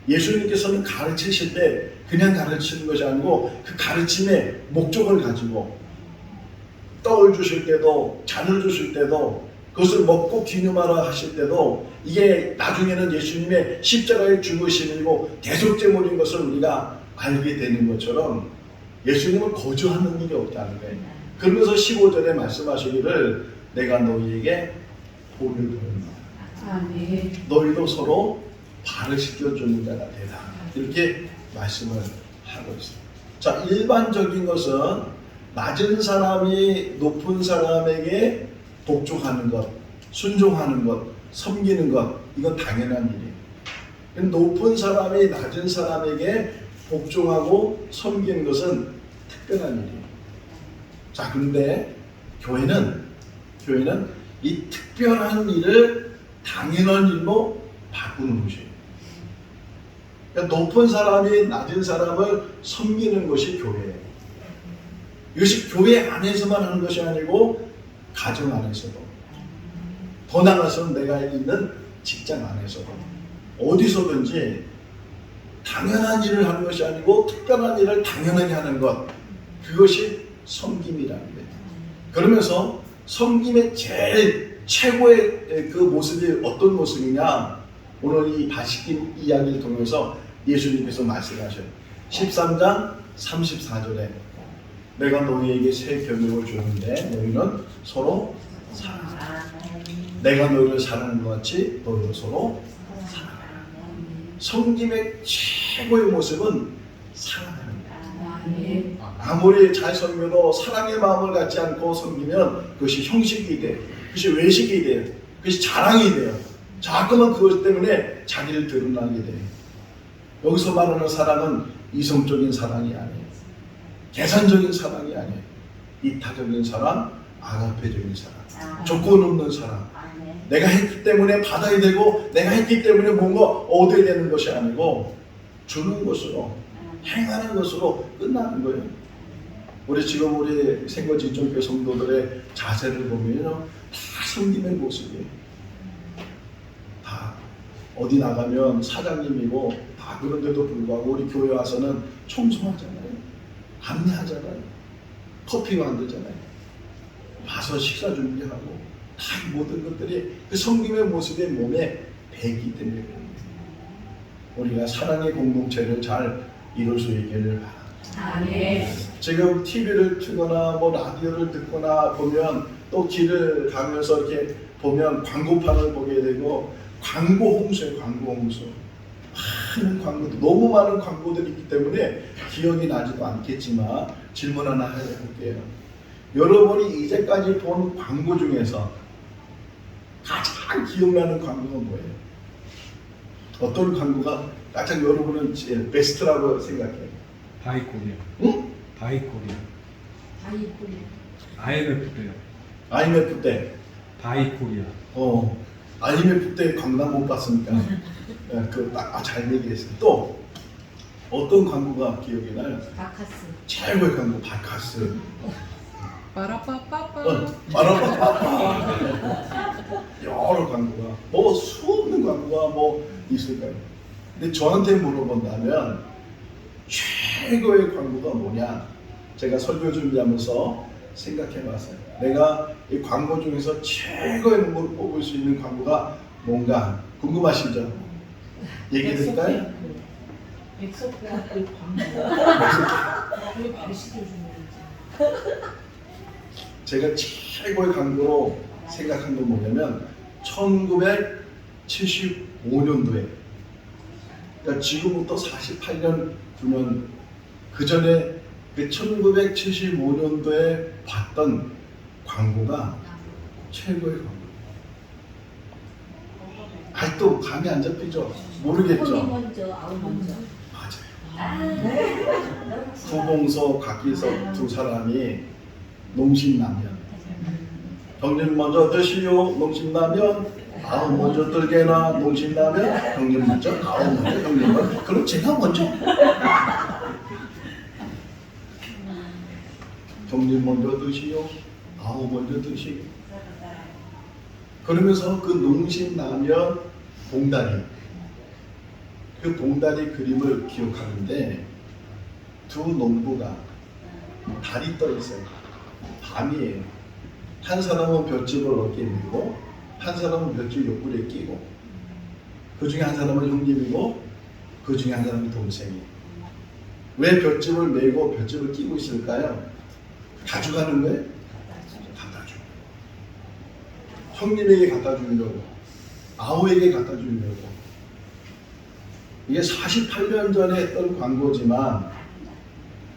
Speaker 1: 예수님께서는 가르치실 때 그냥 가르치는 것이 아니고 그 가르침의 목적을 가지고 떡을 주실 때도 잔을 주실 때도 그것을 먹고 기념하라 하실 때도 이게 나중에는 예수님의 십자가의 죽으심이고 대속제물인 것을 우리가 알게 되는 것처럼 예수님은 거주하는 일이 없다는 거예요. 그러면서 15절에 말씀하시기를 내가 너희에게 볼을 보인다. 너희도 서로 발을 씻겨주는 자가 되라. 이렇게 말씀을 하고 있습니다. 자, 일반적인 것은 낮은 사람이 높은 사람에게 복종하는 것, 순종하는 것, 섬기는 것, 이건 당연한 일이에요. 높은 사람이 낮은 사람에게 복종하고 섬기는 것은 특별한 일이에요. 자, 그런데 교회는 이 특별한 일을 당연한 일로 바꾸는 것이에요. 그러니까 높은 사람이 낮은 사람을 섬기는 것이 교회예요. 이것이 교회 안에서만 하는 것이 아니고 가정 안에서도, 더 나아가서는 내가 있는 직장 안에서도, 어디서든지 당연한 일을 하는 것이 아니고 특별한 일을 당연하게 하는 것, 그것이 섬김이라는 거예요. 그러면서 섬김의 제일 최고의 그 모습이 어떤 모습이냐, 오늘 이 바시김 이야기를 통해서 예수님께서 말씀하셔요. 13장 34절에 내가 너희에게 새 계명을 주는데 너희는 서로 사랑하라. 내가 너희를 사랑하는 것 같이 너희도 서로 사랑하라. 섬김의 최고의 모습은 사랑하는 거예요. 아무리 잘 섬겨도 사랑의 마음을 갖지 않고 섬기면 그것이 형식이 돼, 그것이 외식이 돼요, 그것이 자랑이 돼요. 자꾸만 그것 때문에 자기를 드러나게 돼요. 여기서 말하는 사랑은 이성적인 사랑이 아니에요. 계산적인 사랑이 아니에요. 이타적인 사랑, 아가페적인 사랑, 조건 없는 사랑. 내가 했기 때문에 받아야 되고 내가 했기 때문에 뭔가 얻어야 되는 것이 아니고 주는 것으로, 행하는 것으로 끝나는 거예요. 우리 지금 우리 생거지정교 성도들의 자세를 보면요, 다 섬김의 모습이에요. 다 어디 나가면 사장님이고 다 그런데도 불구하고 우리 교회 와서는 청소하잖아요, 안내하잖아요, 커피 만들잖아요, 와서 식사 준비하고, 다 모든 것들이 그 섬김의 모습의 몸에 배기 때문에 우리가 사랑의 공동체를 잘 이룰 수 있기를 바랍니다. 지금 TV를 틀거나 뭐 라디오를 듣거나 보면 또 길을 가면서 이렇게 보면 광고판을 보게 되고, 광고 홍수예요. 광고 홍수. 많은 광고들, 너무 많은 광고들이 있기 때문에 기억이 나지도 않겠지만 질문 하나 해볼게요. 여러분이 이제까지 본 광고 중에서 가장 기억나는 광고가 뭐예요? 어떤 광고가 가장 여러분은 제일 베스트라고 생각해요?
Speaker 3: 바이코리아.
Speaker 1: 응?
Speaker 3: 바이코리아.
Speaker 2: 바이코리아.
Speaker 3: IMF 때요.
Speaker 1: IMF 때.
Speaker 3: 바이코리아.
Speaker 1: IMF 때 광고 못 봤으니까 잘 얘기했어요. 또 어떤 광고가 기억이 나요?
Speaker 2: 바카스.
Speaker 1: 최고의 광고 바카스.
Speaker 3: 빠라빠빠빠.
Speaker 1: 여러 광고가 뭐 수없는 광고가 뭐 있을까요? 근데 저한테 물어본다면 최고의 광고가 뭐냐? 제가 설교 준비하면서 생각해봤어요. 내가 이 광고 중에서 최고의 눈물을 뽑을 수 있는 광고가 뭔가 궁금하시죠? 얘기해 드릴까요?
Speaker 2: 백석대학교 광고. 왜 발시켜주는 거지?
Speaker 1: 제가 최고의 광고로 생각한 건 뭐냐면 1975년도에, 그러니까 지금부터 48년 9년 그 전에 그 1975년도에 봤던 광고가 최고의 광고. 아직도 감이 안 잡히죠? 모르겠죠?
Speaker 2: 먼저, 아우 먼저.
Speaker 1: 맞아요. 구봉서, 곽기석 두 사람이 농심라면, 형님 먼저 드시오 농심라면, 아우 먼저 들게나 농심라면, 형님 먼저, 아우 먼저, 형님 먼저, 그럼 제가 먼저. 형님 먼저 드시오, 아우 먼저 드시오. 그러면서 그 농심라면 봉다리, 그 봉다리 그림을 기억하는데 두 농부가 달이 떠 있어요. 밤이에요. 한 사람은 볏짚을 어깨에 메고 한 사람은 볏짚 옆구리에 끼고, 그 중에 한 사람은 형님이고 그 중에 한 사람은 동생이에요. 왜 볏짚을 메고 볏짚을 끼고 있을까요? 가져가는 거예요? 갖다 주고, 형님에게 갖다 주려고, 아우에게 갖다 주려고. 이게 48년 전에 했던 광고지만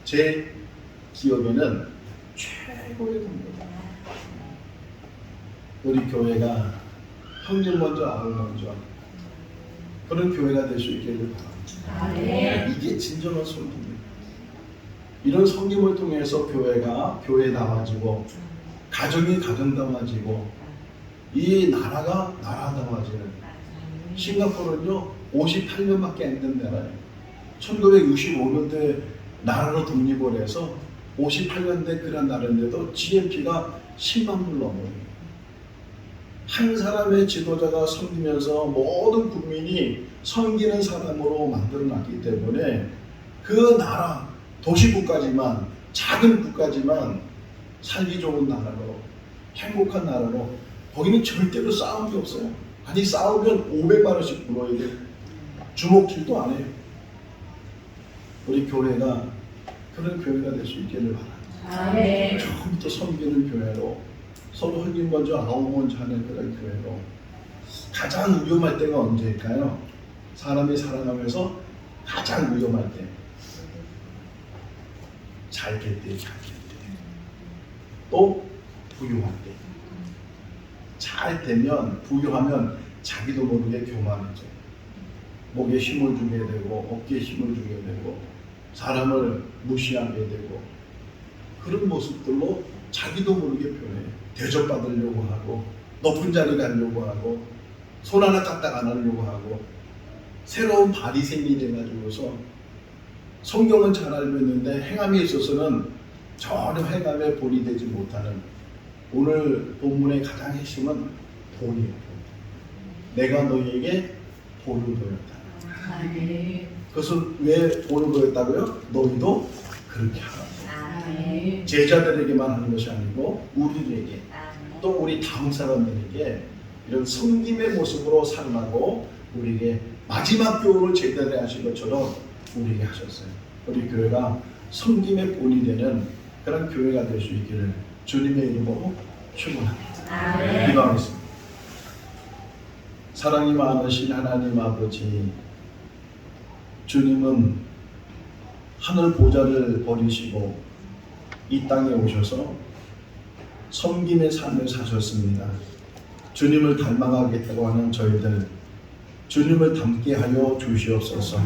Speaker 1: 제 기억에는 최고의 광고다. 우리 교회가 형님 먼저, 아우 먼저, 그런 교회가 될 수 있기를 바랍니다. 이게 진정한 섬김입니다. 이런 섬김을 통해서 교회가 교회다워지고, 가정이 가정다워지고, 이 나라가 나라다워지는. 싱가포르는요 58년밖에 안 된 나라예요. 1965년도에 나라로 독립을 해서 58년 된 그런 나라인데도 GNP가 10만 불 넘어요. 한 사람의 지도자가 섬기면서 모든 국민이 섬기는 사람으로 만들어놨기 때문에 그 나라, 도시국가지만, 작은 국가지만 살기 좋은 나라로, 행복한 나라로, 거기는 절대로 싸움이 없어요. 아니 싸우면 500만 원씩 물어야 돼. 주먹질도 안 해요. 우리 교회가 그런 교회가 될 수 있기를 바랍니다. 처음부터 섬기는 교회로, 서로 흙이 먼저 아우 먼저 하는 그런 교회로. 가장 위험할 때가 언제일까요? 사람이 살아가면서 가장 위험할 때. 잘 될 때, 잘 될 때. 또 부유할 때. 잘 되면, 부유하면 자기도 모르게 교만해져요. 목에 힘을 주게 되고, 어깨에 힘을 주게 되고, 사람을 무시하게 되고, 그런 모습들로 자기도 모르게 변해요. 대접받으려고 하고, 높은 자리 가려고 하고, 손 하나 까딱 안 하려고 하고, 새로운 바리새인이 돼가지고서 성경은 잘 알고 있는데 행함에 있어서는 전혀 행함에 본이 되지 못하는, 오늘 본문의 가장 핵심은 본이에요. 내가 너희에게 본을 보였다. 그것은 왜 본을 보였다고요? 너희도 그렇게 하라. 제자들에게만 하는 것이 아니고 우리에게, 또 우리 다음 사람들에게 이런 섬김의 모습으로 살라고 우리에게 마지막 교훈을 제대로 하신 것처럼 우리에게 하셨어요. 우리 교회가 섬김의 본이 되는 그런 교회가 될 수 있기를 주님의 이름으로 축원합니다. 기도하겠습니다. 사랑이 많으신 하나님 아버지, 주님은 하늘 보좌를 버리시고 이 땅에 오셔서 섬김의 삶을 사셨습니다. 주님을 닮아가겠다고 하는 저희들, 주님을 닮게 하여 주시옵소서.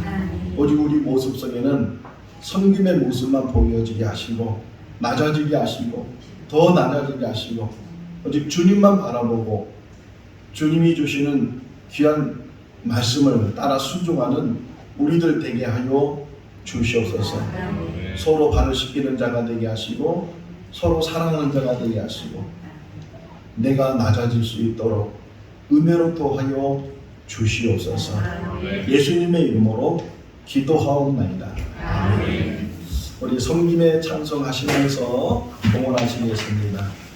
Speaker 1: 오직 우리 모습 속에는 섬김의 모습만 보여지게 하시고, 낮아지게 하시고, 더 낮아지게 하시고, 오직 주님만 바라보고 주님이 주시는 귀한 말씀을 따라 순종하는 우리들 되게 하여 주시옵소서. 서로 발을 씻기는 자가 되게 하시고, 서로 사랑하는 자가 되게 하시고, 내가 낮아질 수 있도록 은혜로 토하여 주시옵소서. 예수님의 이름으로 기도하옵나이다. 우리 섬김에 찬송하시면서 봉헌하시겠습니다.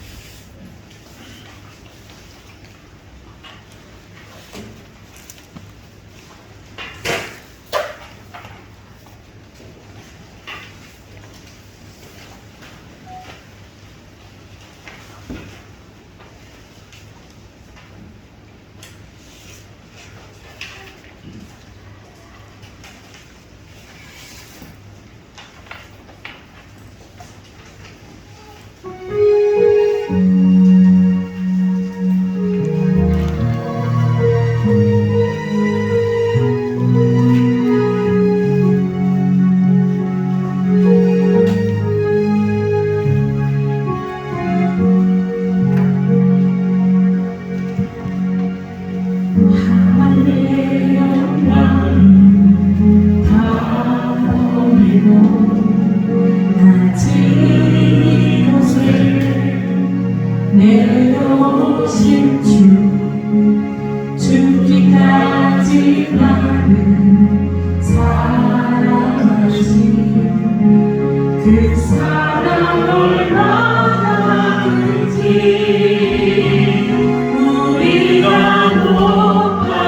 Speaker 5: 내려오신 주 죽기까지 나는 사랑하신 그 사랑 얼마나 큰지 우리가 높아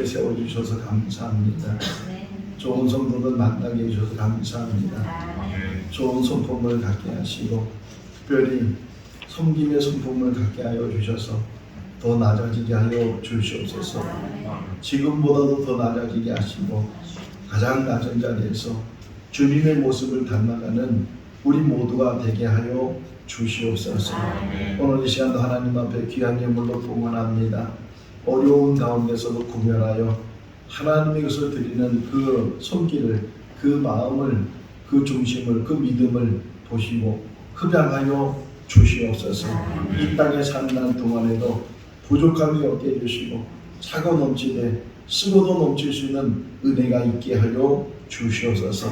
Speaker 1: 교회 세워주셔서 감사합니다. 좋은 성도들 만나게 해주셔서 감사합니다. 좋은 성품을 갖게 하시고 특별히 섬김의 성품을 갖게 하여 주셔서 더 낮아지게 하여 주시옵소서. 지금보다도 더 낮아지게 하시고 가장 낮은 자리에서 주님의 모습을 닮아가는 우리 모두가 되게 하여 주시옵소서. 오늘 이 시간도 하나님 앞에 귀한 예물로 봉헌합니다. 어려운 가운데서도 구별하여 하나님의 것을 드리는 그 손길을, 그 마음을, 그 중심을, 그 믿음을 보시고 흡양하여 주시옵소서. 이 땅에 사는 날 동안에도 부족함이 없게 해주시고 차고 넘치되 쓰고도 넘칠 수 있는 은혜가 있게 하여 주시옵소서.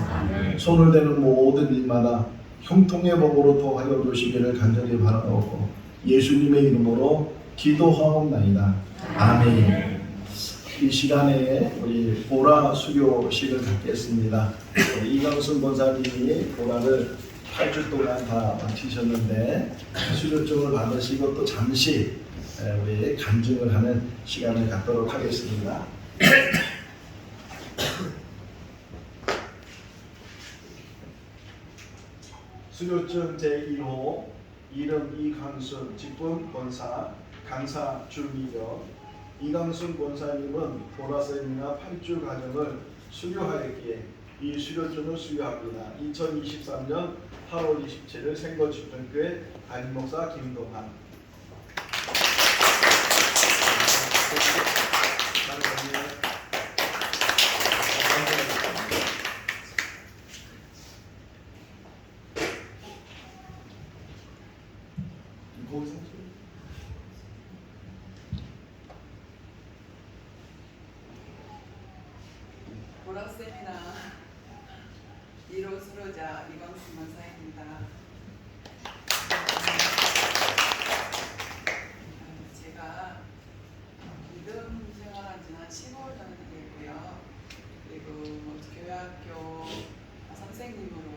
Speaker 1: 손을 대는 모든 일마다 형통의 복으로 더하여 주시기를 간절히 바라옵고 예수님의 이름으로 기도하옵나이다. 아멘. 이 시간에 우리 보라 수료식을 갖겠습니다. 이강순 권사님이 보라를 8주 동안 다 마치셨는데 수료증을 받으시고 또 잠시 우리 간증을 하는 시간을 갖도록 하겠습니다. 수료증 제1호 이름 이강순 직분 권사 강사 주미경. 이강순 권사님은 보라세미나 8주 과정을 수료하였기에 이 수료증을 수료합니다. 2023년 8월 27일 생거집중교회 담임목사 김동환.
Speaker 6: 보라세미나 1호 수료자 이광순 권사입니다. 제가 믿음 생활한 지는 한 15월 정도 되고요. 그리고 교회학교 선생님으로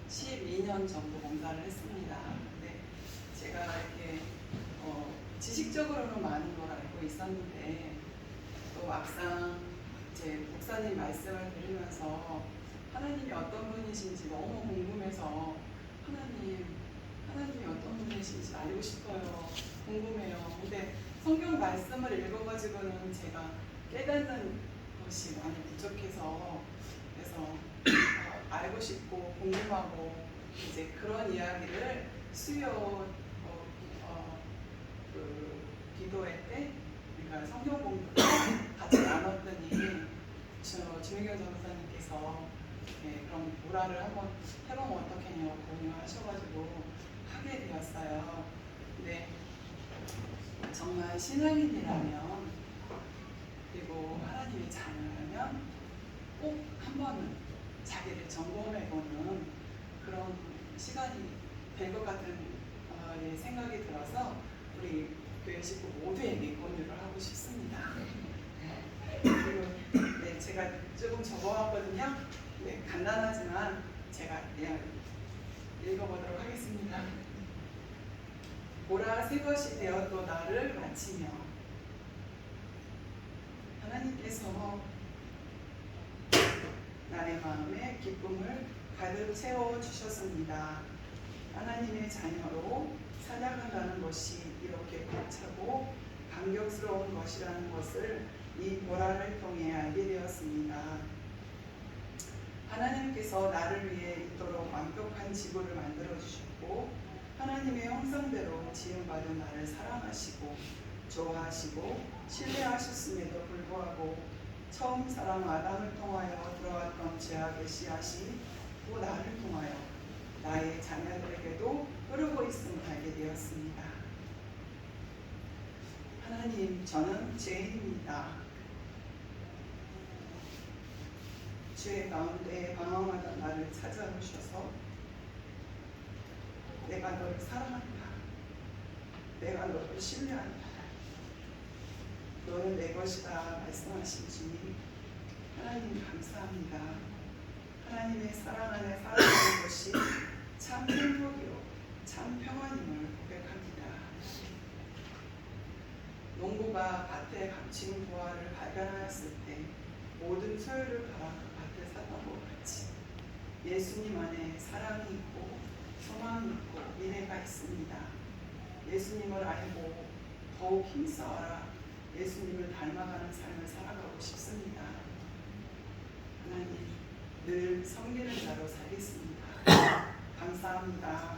Speaker 6: 12년 정도 봉사를 했습니다. 근데 제가 이렇게 지식적으로는 많은 걸 알고 있었는데 또 막상 제 목사님 말씀을 들으면서 하나님이 어떤 분이신지 너무 궁금해서 하나님이 어떤 분이신지 알고 싶어요. 궁금해요. 근데 성경 말씀을 읽어가지고는 제가 깨닫는 것이 많이 부족해서 그래서 알고 싶고 궁금하고 이제 그런 이야기를 수요 그 기도회 때 그러니까 성경 공부 같이 나눴더니 주미경 전도사님께서 그럼 보라를 한번 해보면 어떻겠냐고 권유하셔가지고 하게 되었어요. 근데 정말 신앙인이라면 그리고 하나님의 자녀라면 꼭 한 번은 자기를 점검해보는 그런 시간이 될 것 같은 생각이 들어서 우리 교회 식구 모두에게 권유를 하고 싶습니다. 그리고 제가 조금 적어왔거든요. 간단하지만 제가 그냥 읽어보도록 하겠습니다. 보라 새 것이 되었도 나를 마치며 하나님께서 나의 마음에 기쁨을 가득 채워주셨습니다. 하나님의 자녀로 살아간다는 것이 이렇게 벅차고 감격스러운 것이라는 것을 이 보라를 통해 알게 되었습니다. 하나님께서 나를 위해 있도록 완벽한 지구를 만들어 주셨고 하나님의 형상대로 지음받은 나를 사랑하시고 좋아하시고 신뢰하셨음에도 불구하고 처음 사람 아담을 통하여 들어왔던 죄악의 씨앗이 또 나를 통하여 나의 자녀들에게도 흐르고 있음을 알게 되었습니다. 하나님, 저는 죄인입니다. 죄 가운데 방황하던 나를 찾아오셔서 내가 너를 사랑한다. 내가 너를 신뢰한다. 너는 내 것이다 말씀하신 주님, 하나님 감사합니다. 하나님의 사랑 안에 살아가는 것이 참 행복이요 참 평안임을 고백합니다. 농부가 밭에 값진 부화를 발견하였을 때 모든 소유를 팔아 그 밭을 샀던 것 같이 예수님 안에 사랑이 있고 소망이 있고 미래가 있습니다. 예수님을 알고 더욱 힘써라. 예수님을 닮아가는 삶을 살아가고 싶습니다. 하나님, 늘 섬기는 자로 살겠습니다. 감사합니다.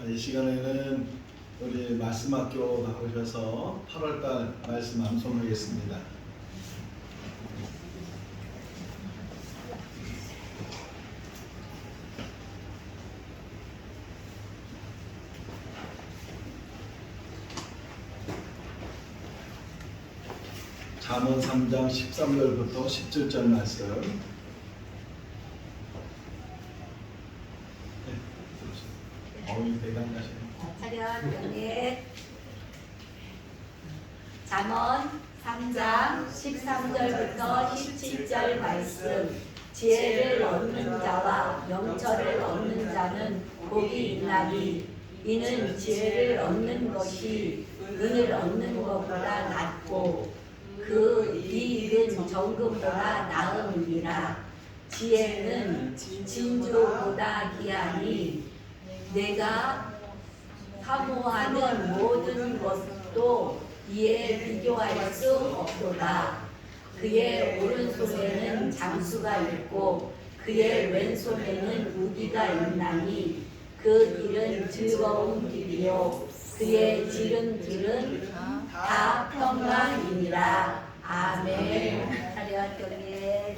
Speaker 1: 이 시간에는 우리 말씀학교 나오셔서 8월달 말씀 암송하겠습니다. 잠언 3장 13절부터 17절 말씀. 대강 가시네.
Speaker 7: 차렷 경례. 잠언 3장 13절부터 17절 말씀. 지혜를 얻는 자와 명철을 얻는 자는 복이 있나니 이는 지혜를 얻는 것이 은을 얻는 것보다 낫고 그 이익은 정금보다 나음이라. 지혜는 진주보다 귀하니 내가 사모하는 모든 것도 이에 비교할 수 없도다. 그의 오른손에는 장수가 있고 그의 왼손에는 무기가 있나니 그 길은 즐거운 길이요 그의 지름길은 다 평강이니라. 아멘. 차렷 경례.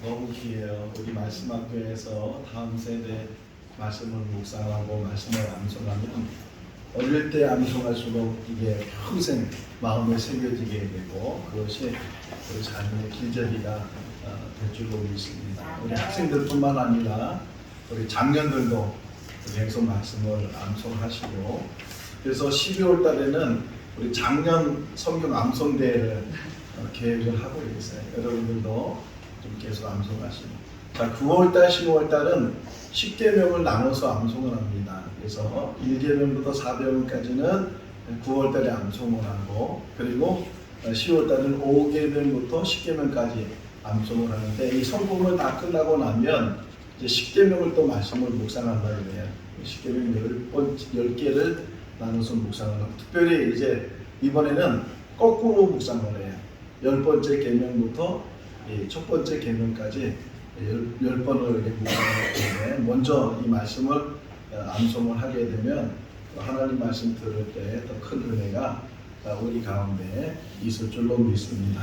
Speaker 1: 너무 귀해요. 우리 말씀학교에서 다음 세대 말씀을 묵상하고 말씀을 암송하면 어릴 때 암송할수록 이게 평생 마음에 새겨지게 되고 그것이 우리 삶의 길잡이가 될 줄로 믿습니다. 우리 학생들뿐만 아니라 우리 장년들도 계속 말씀을 암송하시고 그래서 12월 달에는 우리 작년 성경 암송대회를 계획을 하고 있어요. 여러분들도 좀 계속 암송하시고 자 9월달 10월달은 10계명을 나눠서 암송을 합니다. 그래서 1계명부터 4계명까지는 9월달에 암송을 하고 그리고 10월달은 5계명부터 10계명까지 암송을 하는데 이 성품을 다 끝나고 나면 이제 10계명을 또 말씀을 묵상한다고 해요. 10계명 10개를 나눠서 묵상을 하고 특별히 이제 이번에는 거꾸로 묵상을 해요. 10번째 계명부터 첫 번째 계명까지 10번을 이렇게 묵상하기 때문에 먼저 이 말씀을 암송을 하게 되면 하나님 말씀 들을 때 더 큰 은혜가 우리 가운데 있을 줄로 믿습니다.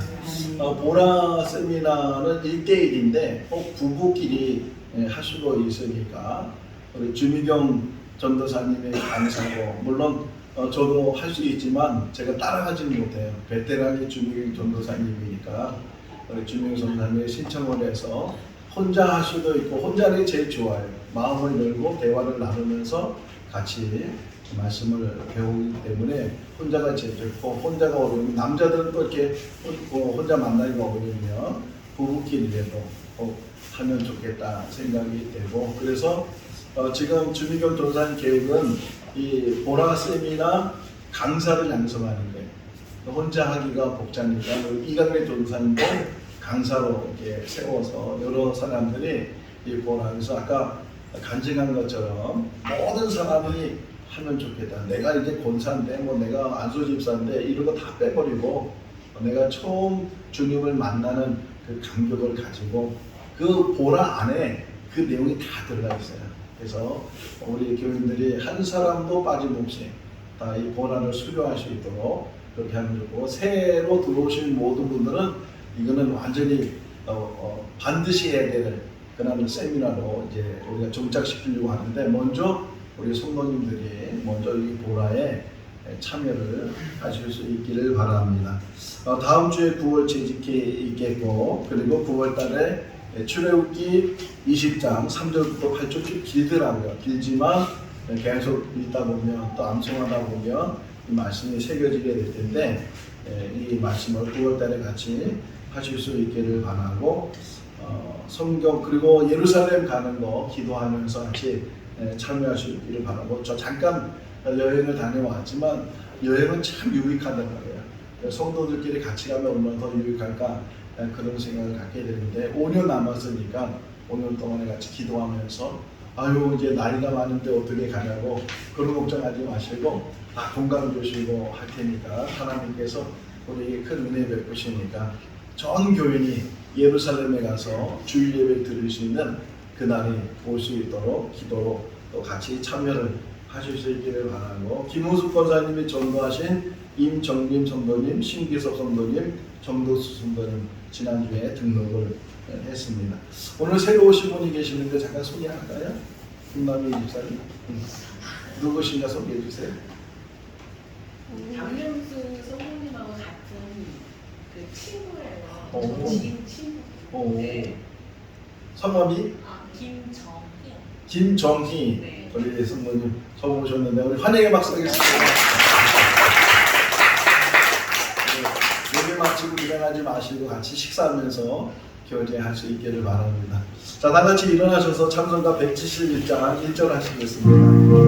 Speaker 1: 보라 세미나는 1대1인데 꼭 부부끼리 할 수도 있으니까 우리 주미경 전도사님의 강사고 물론 저도 할 수 있지만 제가 따라가지는 못해요. 베테랑이 주미경 전도사님이니까 우리 주미경 전도사님의 신청을 해서 혼자 할 수도 있고 혼자 하는 게 제일 좋아요. 마음을 열고 대화를 나누면서 같이 말씀을 배우기 때문에 혼자가 제일 좋고 혼자가 어려우면 남자들은 또 이렇게 혼자 만나기가 어려우면 부부끼리라도 하면 좋겠다 생각이 되고 그래서 지금 주미경 전도사님 계획은 이 보라 세미나 강사를 양성하는 거예요. 혼자 하기가 벅차니까 이강래 전도사님도 강사로 이렇게 세워서 여러 사람들이 이 보라에서 아까 간증한 것처럼 모든 사람이 하면 좋겠다. 내가 이제 권사인데 내가 안수 집사인데 이런 거 다 빼버리고 내가 처음 주님을 만나는 그 감격을 가지고 그 보라 안에 그 내용이 다 들어가 있어요. 그래서 우리 교인들이 한 사람도 빠짐없이 다 이 보라를 수료할 수 있도록 그렇게 하면 좋고 새로 들어오신 모든 분들은 이거는 완전히 반드시 해야 되는 그런 세미나로 이제 우리가 정착시키려고 하는데 먼저 우리 성도님들이 먼저 이 보라에 참여를 하실 수 있기를 바랍니다. 다음 주에 9월 재직이 있겠고 그리고 9월 달에 출애굽기 20장 3절부터 8절씩 길더라고요. 길지만 계속 읽다 보면 또 암송하다 보면 이 말씀이 새겨지게 될 텐데 이 말씀을 9월 달에 같이 하실 수 있기를 바라고 성경 그리고 예루살렘 가는 거 기도하면서 같이 참여하시기를 바라고, 저 잠깐 여행을 다녀왔지만 여행은 참 유익하단 말이에요. 성도들끼리 같이 가면 얼마나 더 유익할까 그런 생각을 갖게 되는데, 5년 남았으니까 5년 동안에 같이 기도하면서 아유 이제 나이가 많은데 어떻게 가냐고 그런 걱정하지 마시고 다 건강 주시고 할 테니까, 하나님께서 우리에게 큰 은혜 베푸시니까 전 교인이 예루살렘에 가서 주일 예배 드릴 수 있는 그날이 올 수 있도록 기도로 또 같이 참여를 하시기를 바라고, 김우숙 권사님이 전도하신 임정림 선도님, 신기석 선도님, 정도수 선도님 지난주에 등록을 했습니다. 오늘 새로 오신 분이 계시는데 잠깐 소개할까요? 김남희 집사님. 누구신가 소개해 주세요.
Speaker 8: 박명수 성모님하고 같은 그 친구예요.
Speaker 1: 오.
Speaker 8: 지인 친구. 네.
Speaker 1: 성함이
Speaker 8: 김정희요.
Speaker 1: 김정희.
Speaker 8: 네.
Speaker 1: 우리 성모님 처음 오셨는데 우리 환영의 박수 하겠습니다. 예배 마치고 일어나지 마시고 같이 식사하면서 교제할 수 있기를 바랍니다. 자, 다 같이 일어나셔서 찬송가 171장 1절 하시겠습니다.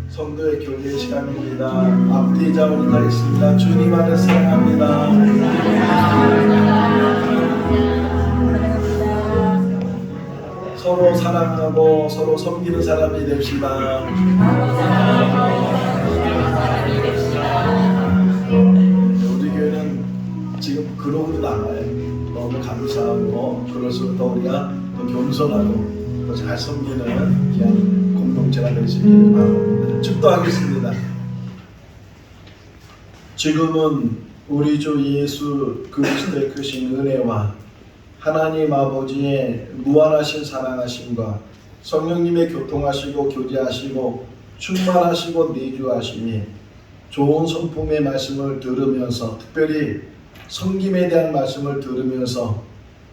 Speaker 1: 성도의 교제 시간입니다. 앞뒤 자원이 다 있습니다. 주님 안에 사랑합니다. 서로 사랑하고 서로 섬기는 사람이 됩시다. 우리 교회는 지금 그러고도 남아요. 너무 감사하고 그럴수록 더 우리가 더 겸손하고 더 잘 섬기는 귀한 공동체가 될 수 있기를 바랍니다. 축도하겠습니다. 지금은 우리 주 예수 그리스도의 크신 은혜와 하나님 아버지의 무한하신 사랑하심과 성령님의 교통하시고 교제하시고 충만하시고 내주하심이 좋은 성품의 말씀을 들으면서, 특별히 섬김에 대한 말씀을 들으면서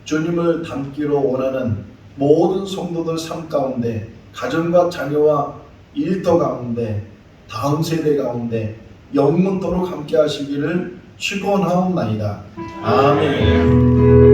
Speaker 1: 주님을 닮기로 원하는 모든 성도들 삶 가운데, 가정과 자녀와 일터 가운데, 다음 세대 가운데 영원토록 함께 하시기를 축원하옵나이다. 아멘.